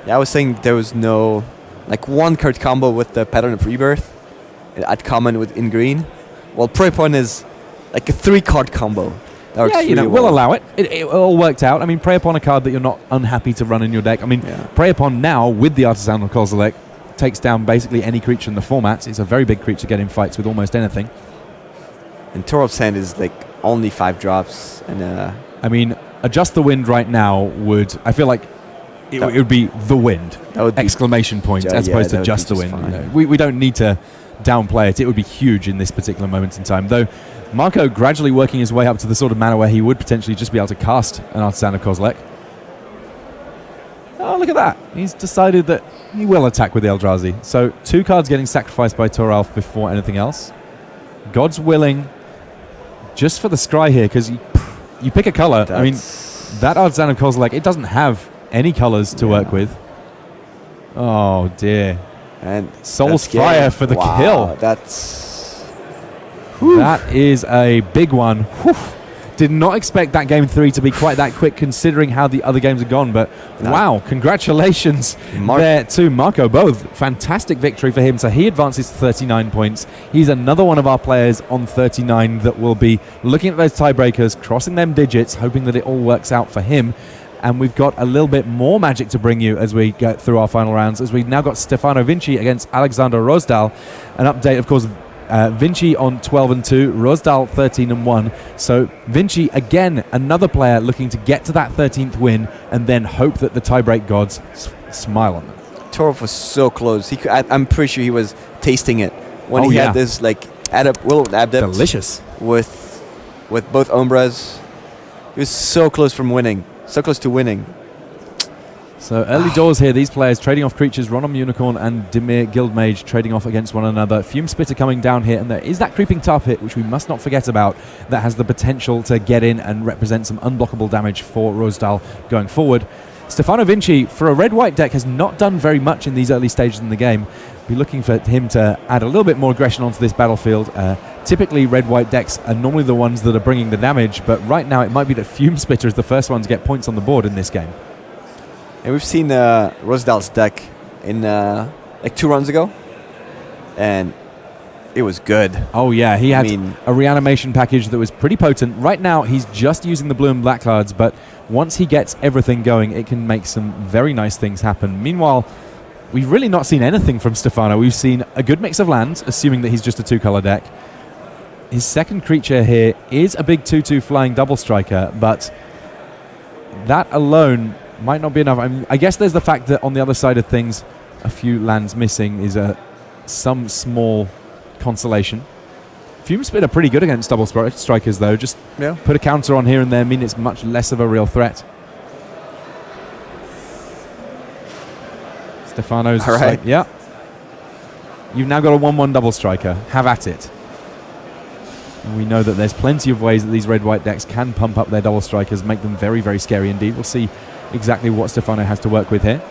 Yeah, I was saying there was no, like, 1-card combo with the Pattern of Rebirth at common in green. Well, Prey Upon is like a 3-card combo. We'll allow it. It all worked out. I mean, Prey Upon a card that you're not unhappy to run in your deck. I mean, Prey Upon now with the Artisan of Kozilek takes down basically any creature in the format. It's a very big creature getting fights with almost anything. And Toralf's hand is like only 5 drops. And I mean, Adjust the Wind right now I feel like it would be the wind. That would exclamation point as opposed to just the wind. We don't need to downplay it. It would be huge in this particular moment in time. Though Marco gradually working his way up to the sort of manner where he would potentially just be able to cast an Artisan of Kozilek. Oh, look at that. He's decided that he will attack with the Eldrazi. So 2 cards getting sacrificed by Toralf before anything else. God's Willing, just for the scry here, because you pick a color. I mean, that Artisan of Kozilek, it doesn't have any colors to work with. Oh, dear. And Soul's Fire for the kill. That is a big one. Whew. Did not expect that game 3 to be quite that quick considering how the other games have gone, but wow, congratulations there to Marco Both. Fantastic victory for him. So he advances to 39 points. He's another one of our players on 39 that will be looking at those tiebreakers, crossing them digits, hoping that it all works out for him. And we've got a little bit more magic to bring you as we get through our final rounds, as we've now got Stefano Vinci against Alexander Rosdal. An update, of course, Vinci on 12-2, Rosdal 13-1. So Vinci, again, another player looking to get to that 13th win and then hope that the tiebreak gods smile on them. Toralf was so close. I'm pretty sure he was tasting it when he had this, like, Adept delicious with with both Umbras. He was so close from winning. So close to winning. So early doors here, these players trading off creatures, Ronom Unicorn and Dimir Guildmage trading off against one another. Fume Spitter coming down here, and there is that creeping tar pit, which we must not forget about, that has the potential to get in and represent some unblockable damage for Rosdahl going forward. Stefano Vinci, for a red-white deck, has not done very much in these early stages in the game. Be looking for him to add a little bit more aggression onto this battlefield. Typically, red-white decks are normally the ones that are bringing the damage, but right now it might be that Fume Spitter is the first one to get points on the board in this game. And we've seen Rosdahl's deck in like 2 runs ago, and it was good. Oh yeah, he had a reanimation package that was pretty potent. Right now, he's just using the blue and black cards, but once he gets everything going, it can make some very nice things happen. Meanwhile, we've really not seen anything from Stefano. We've seen a good mix of lands, assuming that he's just a 2-color deck. His second creature here is a big 2/2 flying double striker, but that alone might not be enough. I guess there's the fact that on the other side of things, a few lands missing is some small consolation. Fume Spitter pretty good against double strikers, though. Just put a counter on here and there, mean it's much less of a real threat. Stefano's all right. Yeah. You've now got a 1/1 double striker. Have at it. And we know that there's plenty of ways that these red-white decks can pump up their double strikers, make them very, very scary indeed. We'll see exactly what Stefano has to work with here.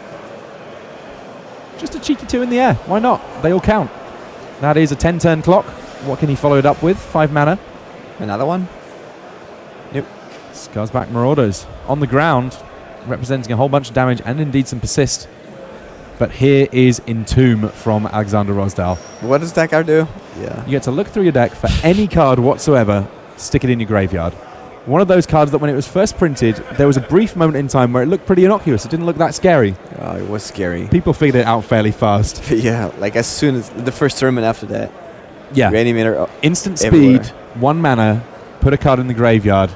Just a cheeky 2 in the air. Why not? They all count. That is a 10-turn clock. What can he follow it up with? 5 mana. Another one? Nope. Scarsback Marauders on the ground, representing a whole bunch of damage and indeed some persist. But here is Entomb from Alexander Rosdahl. What does that card do? Yeah. You get to look through your deck for any card whatsoever, stick it in your graveyard. One of those cards that when it was first printed, there was a brief moment in time where it looked pretty innocuous. It didn't look that scary. Oh, it was scary. People figured it out fairly fast. Yeah, like as soon as the first tournament after that. Yeah. Reanimator. Instant everywhere. speed, 1 mana, put a card in the graveyard.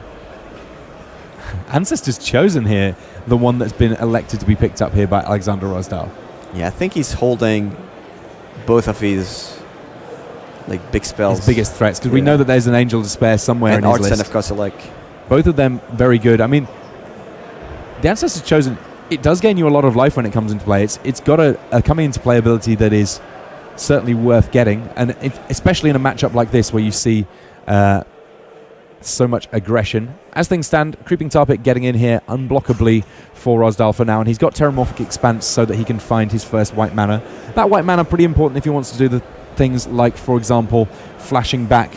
Ancestor's Chosen here, the one that's been elected to be picked up here by Alexander Rosdahl. Yeah, I think he's holding both of his like big spells. His biggest threats, because we know that there's an Angel of Despair somewhere in his list. And of Kozilek. Both of them very good. I mean, the Ancestor's Chosen, it does gain you a lot of life when it comes into play. It's got a coming into play ability that is certainly worth getting, and especially in a matchup like this where you see so much aggression. As things stand, Creeping Tar Pit getting in here unblockably for Rosdahl for now, and he's got Terramorphic Expanse so that he can find his first white mana. That white mana pretty important if he wants to do the things like, for example, flashing back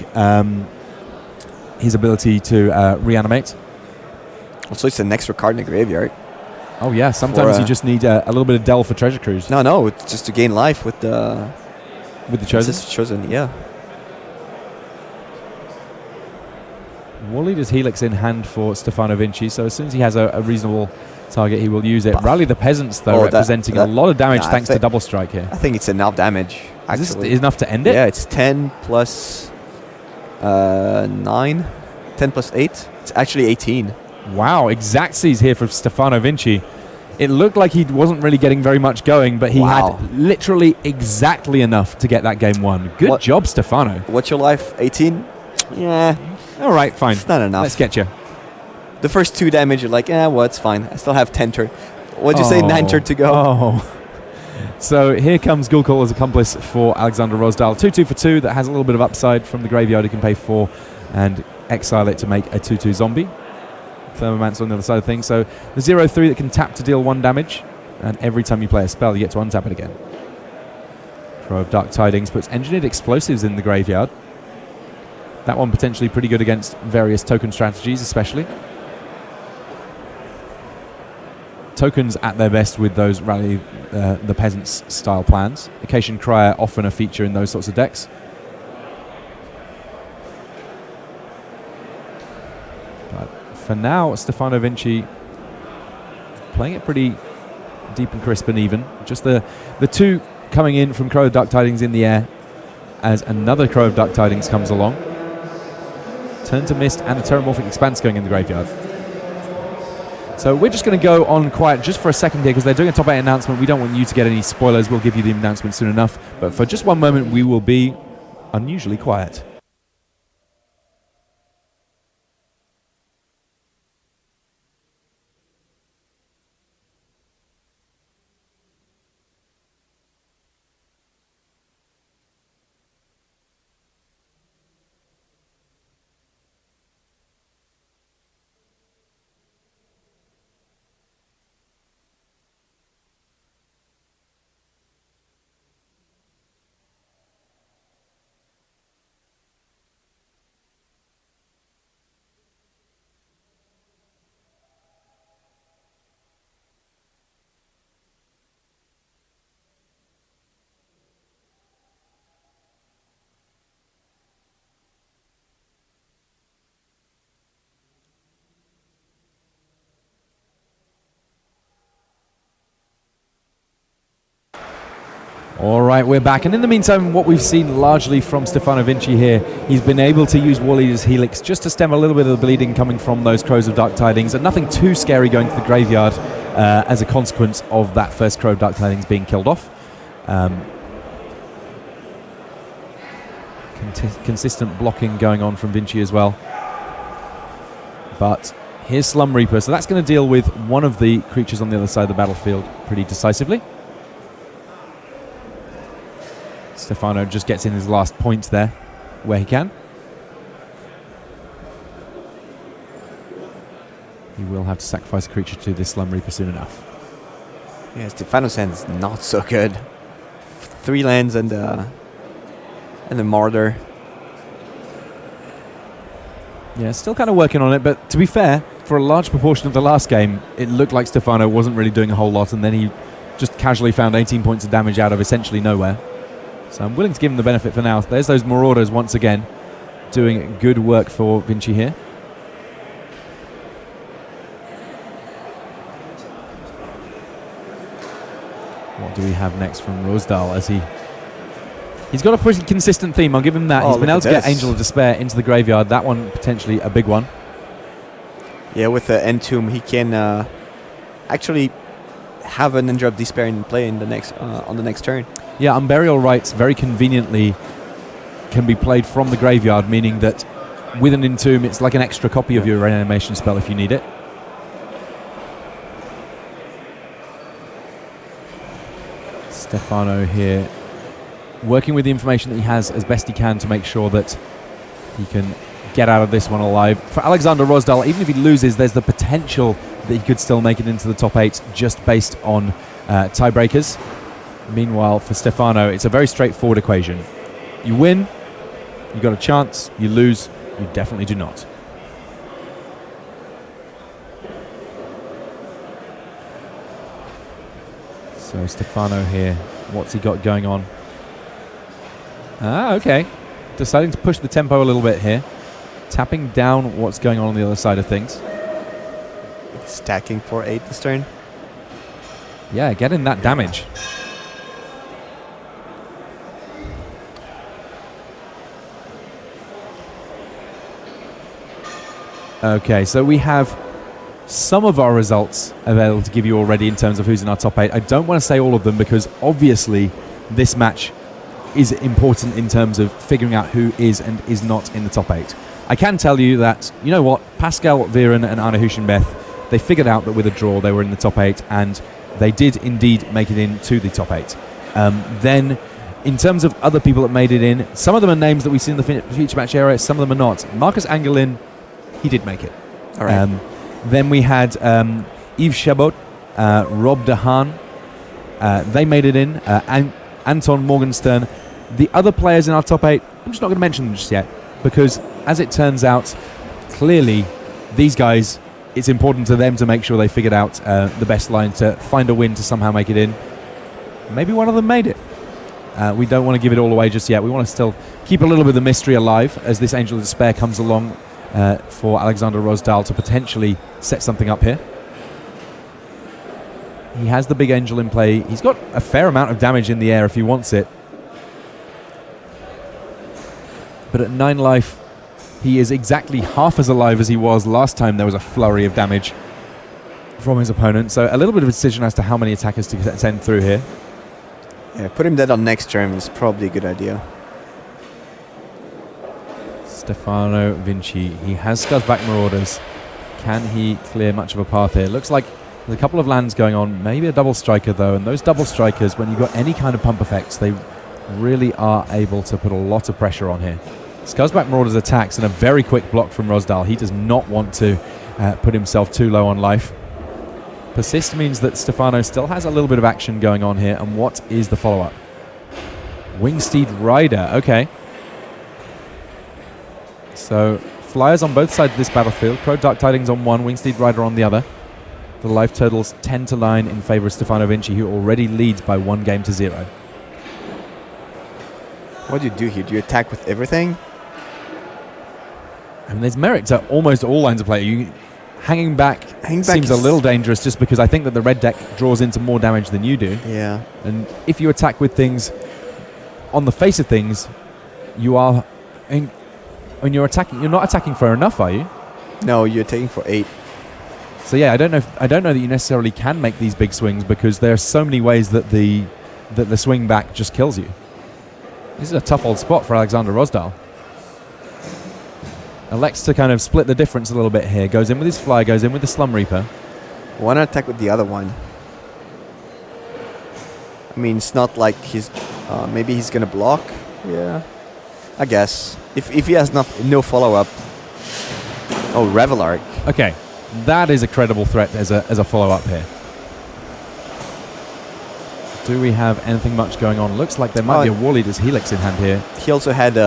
his ability to reanimate. Also, it's an extra card in the graveyard. Oh yeah, sometimes you just need a little bit of Delve for Treasure Cruise. No, it's just to gain life with the Chosen, yeah. War Leader's Helix in hand for Stefano Vinci, so as soon as he has a reasonable target, he will use it. Rally the Peasants, though, representing a lot of damage thanks to Double Strike here. I think it's enough damage, actually. Is this enough to end it? Yeah, it's 10 plus 9, 10 plus 8. It's actually 18. Wow, Exactsies here from Stefano Vinci. It looked like he wasn't really getting very much going, but he had literally exactly enough to get that game won. Good job, Stefano. What's your life? 18? Yeah. All right, fine. It's not enough. Let's get you. The first 2 damage, you're like, well, it's fine. I still have 10 turn. What'd you say? 9 turn to go. Oh. So here comes Ghoulcaller's Accomplice for Alexander Rosdahl. 2/2 for 2 that has a little bit of upside from the graveyard. You can pay 4 and exile it to make a 2/2 zombie. Thermomancer on the other side of things. So the 0/3 that can tap to deal 1 damage, and every time you play a spell, you get to untap it again. Crow of Dark Tidings puts Engineered Explosives in the graveyard. That one potentially pretty good against various token strategies, especially. Tokens at their best with those Rally the Peasants style plans. Acacian Crier often a feature in those sorts of decks. But for now, Stefano Vinci playing it pretty deep and crisp and even. Just the 2 coming in from Crow of Dark Tidings in the air as another Crow of Dark Tidings comes along. Turn to Mist and a Terramorphic Expanse going in the graveyard. So we're just going to go on quiet just for a second here because they're doing a top 8 announcement. We don't want you to get any spoilers. We'll give you the announcement soon enough. But for just one moment, we will be unusually quiet. All right, we're back. And in the meantime, what we've seen largely from Stefano Vinci here, he's been able to use War Leader's Helix just to stem a little bit of the bleeding coming from those Crows of Dark Tidings, and nothing too scary going to the graveyard as a consequence of that first Crow of Dark Tidings being killed off. Consistent blocking going on from Vinci as well. But here's Slum Reaper, so that's going to deal with one of the creatures on the other side of the battlefield pretty decisively. Stefano just gets in his last point there, where he can. He will have to sacrifice a creature to this Slum Reaper soon enough. Yeah, Stefano's hand is not so good. 3 lands and a Martyr. Yeah, still kind of working on it, but to be fair, for a large proportion of the last game, it looked like Stefano wasn't really doing a whole lot, and then he just casually found 18 points of damage out of essentially nowhere. So I'm willing to give him the benefit for now. There's those Marauders once again doing good work for Vinci here. What do we have next from Rosdahl as he's got a pretty consistent theme, I'll give him that. Oh, he's been able to this. get Angel of Despair into the graveyard. That one potentially a big one. Yeah, with the Entomb, he can actually have an Angel of Despair in play in the next on the next turn. Yeah, Unburial Rites very conveniently can be played from the graveyard, meaning that with an Entomb, it's like an extra copy of your reanimation spell if you need it. Stefano here working with the information that he has as best he can to make sure that he can get out of this one alive. For Alexander Rosdahl, even if he loses, there's the potential that he could still make it into the top 8 just based on tiebreakers. Meanwhile, for Stefano, it's a very straightforward equation. You win, you got a chance. You lose, you definitely do not. So Stefano here, what's he got going on? Okay. Deciding to push the tempo a little bit here. Tapping down what's going on the other side of things. Stacking for 8 this turn. Yeah, getting that damage. Okay, so we have some of our results available to give you already in terms of who's in our top 8. I don't want to say all of them because obviously this match is important in terms of figuring out who is and is not in the top 8. I can tell you that, you know what, Pascal Viren and Arne Huschenbeth, they figured out that with a draw they were in the top 8 and they did indeed make it into the top 8. Then in terms of other people that made it in, some of them are names that we see in the future match area, some of them are not. Marcus Angelin, he did make it. All right. Then we had Yves Chabot, Rob De Haan. They made it in. Anton Morgenstern. The other players in our top 8, I'm just not going to mention them just yet because, as it turns out, clearly these guys, it's important to them to make sure they figured out the best line to find a win to somehow make it in. Maybe one of them made it. We don't want to give it all away just yet. We want to still keep a little bit of the mystery alive as this Angel of Despair comes along for Alexander Rosdahl to potentially set something up here. He has the big Angel in play. He's got a fair amount of damage in the air if he wants it. But at 9 life, he is exactly half as alive as he was last time there was a flurry of damage from his opponent. So a little bit of a decision as to how many attackers to send through here. Yeah, put him dead on next turn is probably a good idea. Stefano Vinci, he has Scuzzback Marauders. Can he clear much of a path here? Looks like there's a couple of lands going on, maybe a double striker though, and those double strikers, when you've got any kind of pump effects, they really are able to put a lot of pressure on here. Scuzzback Marauders attacks and a very quick block from Rosdahl. He does not want to put himself too low on life. Persist means that Stefano still has a little bit of action going on here, and what is the follow-up? Wingsteed Rider, okay. So, flyers on both sides of this battlefield. Crow Dark Tidings on one, Wingsteed Rider on the other. The life totals 10-9 in favour of Stefano Vinci, who already leads by 1-0. What do you do here? Do you attack with everything? I mean, there's merit to almost all lines of play. Hanging back seems a little dangerous just because I think that the red deck draws into more damage than you do. Yeah. And if you attack with things, on the face of things, you are... when you're attacking, you're not attacking for enough, are you? No, you're taking for 8. So yeah, I don't know that you necessarily can make these big swings because there are so many ways that the swing back just kills you. This is a tough old spot for Alexander Rosdahl. Elects to kind of split the difference a little bit here. Goes in with his fly, goes in with the Slum Reaper. Why not attack with the other one? I mean, it's not like he's... maybe he's going to block. Yeah. I guess. If he has no follow-up. Oh, Revelark. Okay. That is a credible threat as a follow-up here. Do we have anything much going on? Looks like there might be a War Leader's Helix in hand here. He also had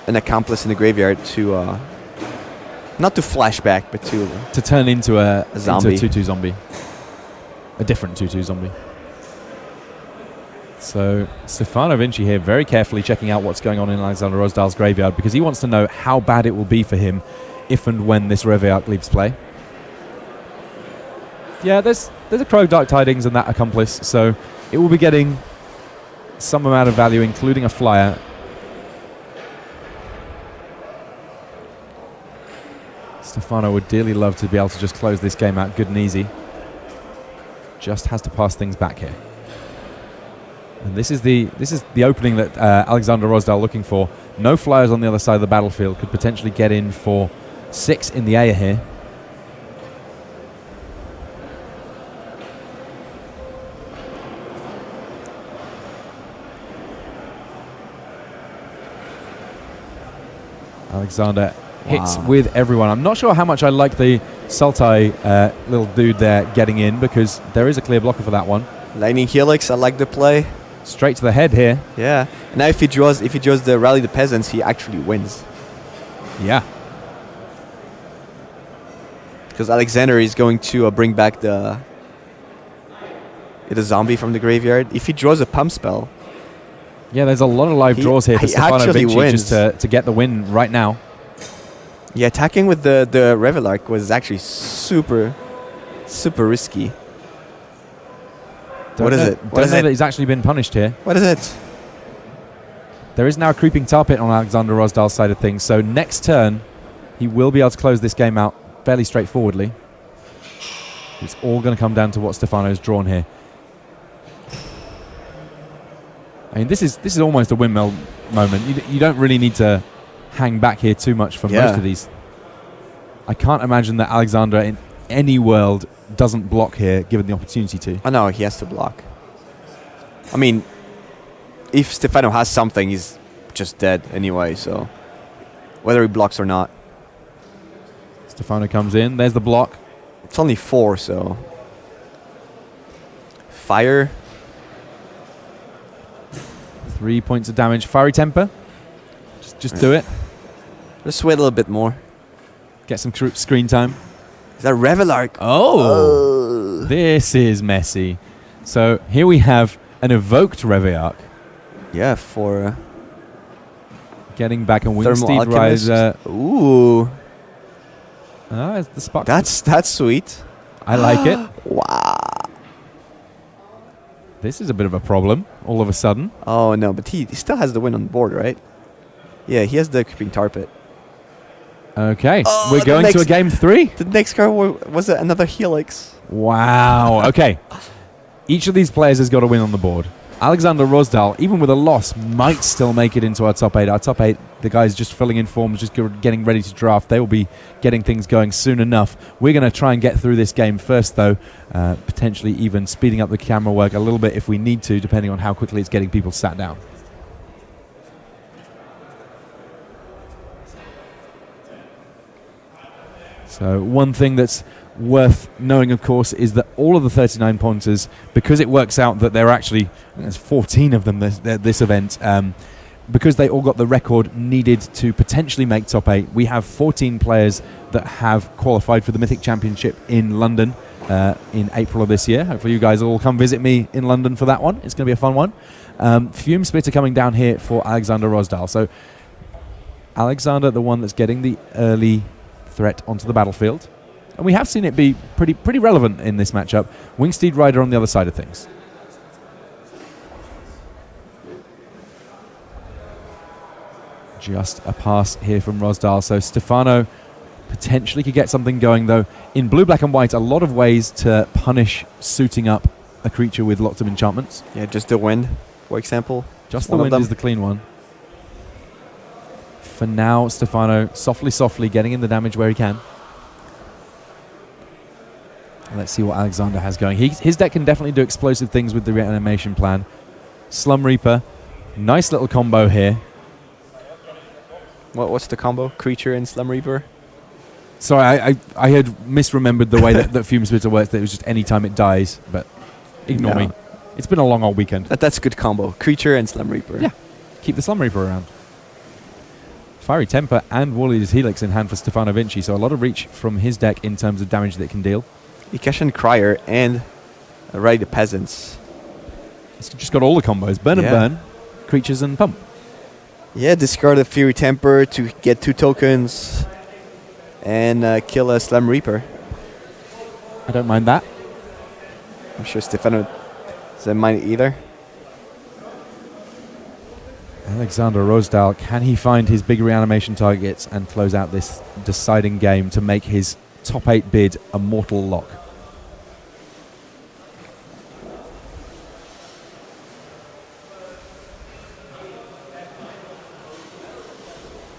an accomplice in the graveyard to not to flashback, but to turn into a zombie. Into a 2/2 zombie. A different 2/2 zombie. So Stefano Vinci here very carefully checking out what's going on in Alexander Rosdahl's graveyard because he wants to know how bad it will be for him if and when this Reveillark leaves play. Yeah, there's a Crow Dark Tidings and that accomplice, so it will be getting some amount of value, including a flyer. Stefano would dearly love to be able to just close this game out good and easy. Just has to pass things back here. And this is the opening that Alexander Rosdahl looking for. No flyers on the other side of the battlefield. Could potentially get in for 6 in the air here. Alexander hits with everyone. I'm not sure how much I like the Sultai little dude there getting in because there is a clear blocker for that one. Lightning Helix, I like the play. Straight to the head here. Yeah. Now if he draws the Rally the Peasants, he actually wins. Yeah. Because Alexander is going to bring back the zombie from the graveyard. If he draws a pump spell. Yeah, there's a lot of live draws here for Stefano Vinci just to get the win right now. Yeah, attacking with the Reveillark was actually super risky. What is it? Don't know that he's actually been punished here. What is it? There is now a creeping tar pit on Alexander Rosdahl's side of things, so next turn he will be able to close this game out fairly straightforwardly. It's all going to come down to what Stefano's drawn here. I mean, this is almost a windmill moment. You don't really need to hang back here too much for most of these. I can't imagine that Alexander in any world doesn't block here, given the opportunity to. Oh no, he has to block. I mean, if Stefano has something, he's just dead anyway, so whether he blocks or not. Stefano comes in, there's the block. It's only 4, so... Fire. 3 points of damage. Fiery Temper. Just do it. Just wait a little bit more. Get some screen time. Is that Reveillark? Oh! This is messy. So here we have an evoked Reveillark. Yeah, for... getting back a Wingsteed Riser. Ooh. It's the spot. That's sweet. I like it. Wow. This is a bit of a problem, all of a sudden. Oh, no, but he still has the win on the board, right? Yeah, he has the Creeping Tar Pit. Okay, we're going to a game 3. The next card was another Helix. Wow, okay. Each of these players has got a win on the board. Alexander Rosdahl, even with a loss, might still make it into our top 8. Our top 8, the guys just filling in forms, just getting ready to draft. They will be getting things going soon enough. We're going to try and get through this game first, though, potentially even speeding up the camera work a little bit if we need to, depending on how quickly it's getting people sat down. So one thing that's worth knowing, of course, is that all of the 39 pointers, because it works out that there are actually, there's 14 of them this event, because they all got the record needed to potentially make top 8, we have 14 players that have qualified for the Mythic Championship in London in April of this year. Hopefully you guys will come visit me in London for that one. It's going to be a fun one. Fume Splitter coming down here for Alexander Rosdahl. So Alexander, the one that's getting the early threat onto the battlefield. And we have seen it be pretty relevant in this matchup. Wingsteed Rider on the other side of things. Just a pass here from Rosdahl. So Stefano potentially could get something going, though. In blue, black, and white, a lot of ways to punish suiting up a creature with lots of enchantments. Yeah, just the wind, for example. Just the wind is the clean one. For now, Stefano softly getting in the damage where he can. Let's see what Alexander has going. His deck can definitely do explosive things with the reanimation plan. Slum Reaper, nice little combo here. What's the combo? Creature and Slum Reaper? Sorry, I had misremembered the way that Fume Spitter works, that it was just any time it dies, but ignore me. It's been a long old weekend. That's a good combo. Creature and Slum Reaper. Yeah, keep the Slum Reaper around. Fiery Temper and Warleader's Helix in hand for Stefano Vinci, so a lot of reach from his deck in terms of damage that it can deal. Ikesh Crier and Ride the Peasants. It's just got all the combos. Burn and burn, creatures and pump. Yeah, discard a Fury Temper to get 2 tokens and kill a Slum Reaper. I don't mind that. I'm sure Stefano doesn't mind either. Alexander Rosdahl, can he find his big reanimation targets and close out this deciding game to make his top 8 bid a mortal lock?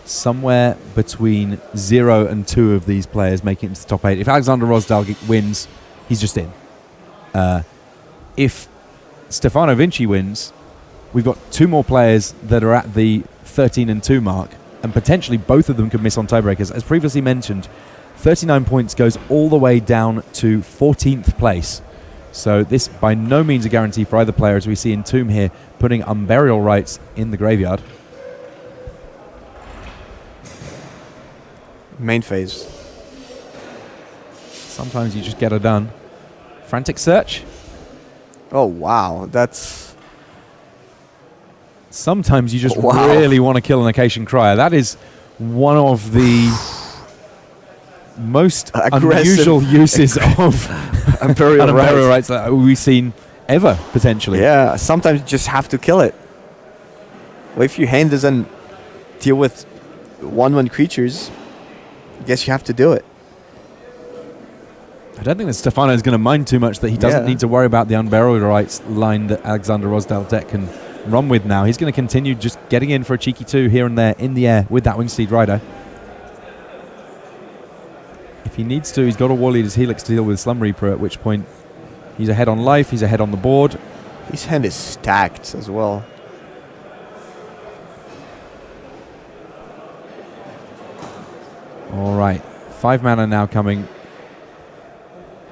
Somewhere between 0 and 2 of these players making it to the top 8. If Alexander Rosdahl wins, he's just in. If Stefano Vinci wins, we've got 2 more players that are at the 13 and 2 mark, and potentially both of them could miss on tiebreakers. As previously mentioned, 39 points goes all the way down to 14th place. So this by no means a guarantee for either player, as we see Entomb here putting Unburial Rites in the graveyard. Main phase. Sometimes you just get it done. Frantic Search. Oh, wow. That's... Sometimes you just really want to kill an Acacian Crier. That is one of the most unusual uses of Unburial Rites that we've seen ever, potentially. Yeah, sometimes you just have to kill it. Well, if your hand doesn't deal with 1/1 creatures, I guess you have to do it. I don't think that Stefano is going to mind too much that he doesn't need to worry about the Unburial Rites line that Alexander Rosdahl deck can run with now. He's going to continue just getting in for a cheeky 2 here and there in the air with that Wingsteed Rider. If he needs to, he's got a Warleader's Helix to deal with Slum Reaper, at which point he's ahead on life, he's ahead on the board. His hand is stacked as well. All right, 5 mana now coming.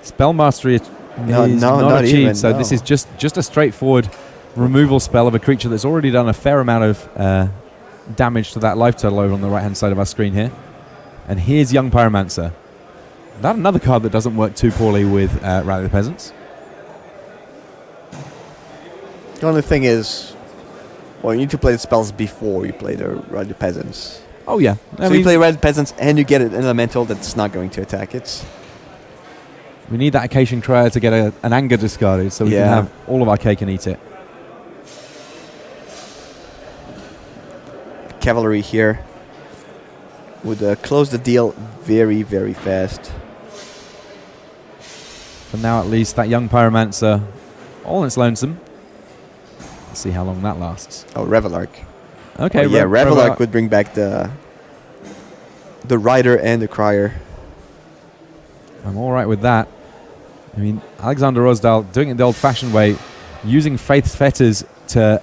Spell Mastery is not achieved, even, so this is just a straightforward removal spell of a creature that's already done a fair amount of damage to that life total over on the right-hand side of our screen here. And here's Young Pyromancer. Not another card that doesn't work too poorly with Rally the Peasants. The only thing is, well, you need to play the spells before you play the Rally the Peasants. Oh, yeah. So you play Red Peasants and you get an elemental that's not going to attack it. We need that Acacian Crier to get an anger discarded so we can have all of our cake and eat it. Cavalry here would close the deal very, very fast. For now, at least, that Young Pyromancer, all in its lonesome. Let's see how long that lasts. Oh, Revelark. Okay, yeah, Revelark would bring back the Rider and the Crier. I'm all right with that. I mean, Alexander Rosdahl doing it the old-fashioned way, using Faith's Fetters to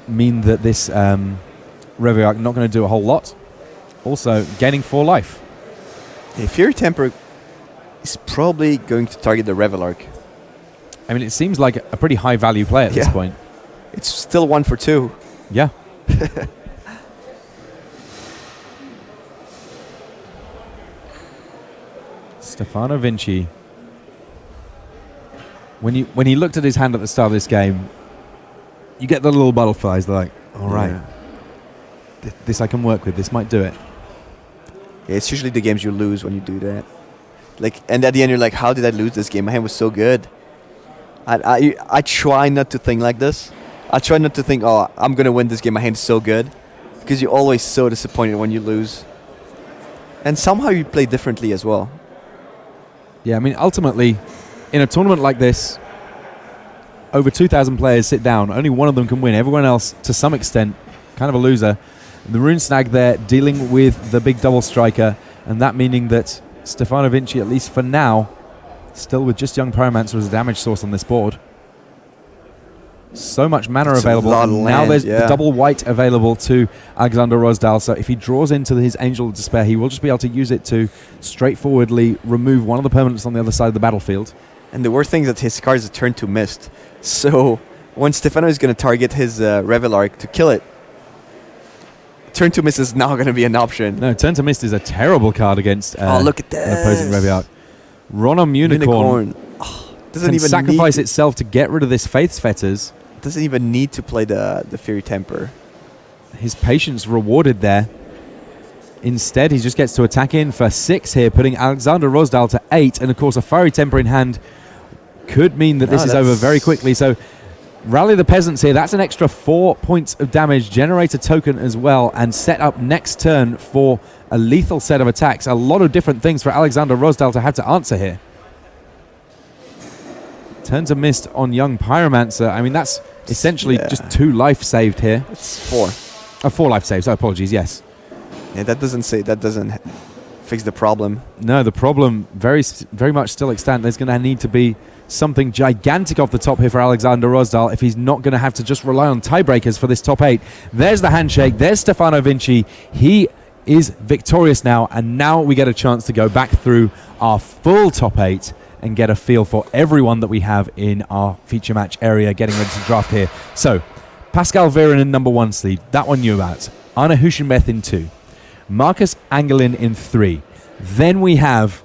mean that this Revelark not going to do a whole lot. Also, gaining 4 life. Yeah, Fury Temper is probably going to target the Revelark. I mean, it seems like a pretty high-value play at this point. It's still 1 for 2. Yeah. Stefano Vinci. When he looked at his hand at the start of this game, you get the little butterflies. They're like, all right, this I can work with. This might do it. It's usually the games you lose when you do that. Like, and at the end you're like, how did I lose this game? My hand was so good. I try not to think like this. I try not to think, oh, I'm gonna win this game. My hand's so good, because you're always so disappointed when you lose. And somehow you play differently as well. Yeah, I mean, ultimately, in a tournament like this, over 2,000 players sit down. Only one of them can win. Everyone else, to some extent, kind of a loser. The Rune Snag there dealing with the big double striker, and that meaning that Stefano Vinci, at least for now, still with just Young Pyromancer as a damage source on this board. So much mana available. Now there's the double white available to Alexander Rosdahl, so if he draws into his Angel of Despair, he will just be able to use it to straightforwardly remove one of the permanents on the other side of the battlefield. And the worst thing is that his card is a turn to mist. So when Stefano is going to target his Revelark to kill it, turn to mist is now going to be an option. No, turn to mist is a terrible card against look at this. An opposing Revelark. Ronom Unicorn doesn't can even sacrifice itself to get rid of this Faith's Fetters. Doesn't even need to play the Fury Temper. His patience rewarded there. Instead, he just gets to attack in for 6 here, putting Alexander Rosdahl to 8. And of course, a Fiery Temper in hand could mean that this is over very quickly. So rally the Peasants here. That's an extra 4 points of damage. Generate a token as well and set up next turn for a lethal set of attacks. A lot of different things for Alexander Rosdahl to have to answer here. Turn to mist on Young Pyromancer. I mean, that's essentially just 2 life saved here. It's 4. 4 life saves. Oh, apologies. Yes. Yeah, that doesn't fix the problem. No, the problem very much still extant. There's going to need to be something gigantic off the top here for Alexander Rosdahl if he's not going to have to just rely on tiebreakers for this top 8. There's the handshake. There's Stefano Vinci. He is victorious now, and now we get a chance to go back through our full top 8 and get a feel for everyone that we have in our feature match area getting ready to draft here. So, Pascal Viren in number 1 sleeve. That one knew about. Arne Huschenbeth in 2. Marcus Angelin in 3. Then we have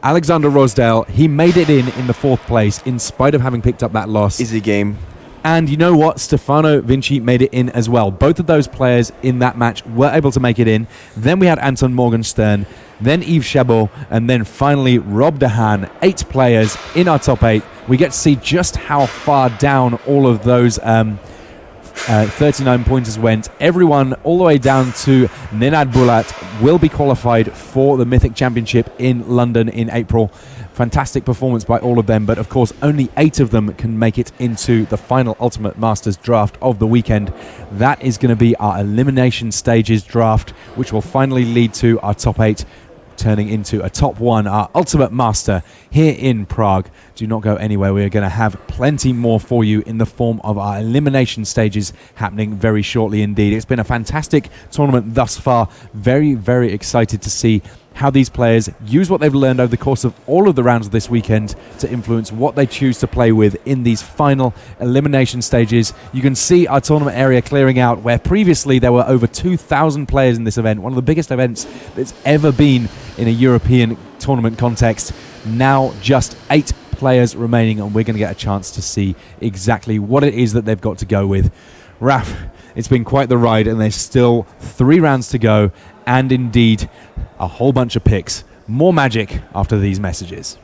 Alexander Rosdahl. He made it in the 4th place in spite of having picked up that loss. Easy game. And you know what? Stefano Vinci made it in as well. Both of those players in that match were able to make it in. Then we had Anton Morgenstern, then Yves Chabot, and then finally Rob de Haan. 8 players in our top 8. We get to see just how far down all of those 39 pointers went. Everyone all the way down to Nenad Bulat will be qualified for the Mythic Championship in London in April. Fantastic performance by all of them, but of course only 8 of them can make it into the final Ultimate Masters draft of the weekend. That is going to be our elimination stages draft, which will finally lead to our top 8 turning into a top 1, our Ultimate Master here in Prague. Do not go anywhere. We are going to have plenty more for you in the form of our elimination stages happening very shortly indeed. It's been a fantastic tournament thus far. Very, very excited to see how these players use what they've learned over the course of all of the rounds of this weekend to influence what they choose to play with in these final elimination stages. You can see our tournament area clearing out, where previously there were over 2,000 players in this event, one of the biggest events that's ever been in a European tournament context. Now just 8 players remaining, and we're going to get a chance to see exactly what it is that they've got to go with. Raf, it's been quite the ride, and there's still 3 rounds to go, and indeed a whole bunch of picks. More magic after these messages.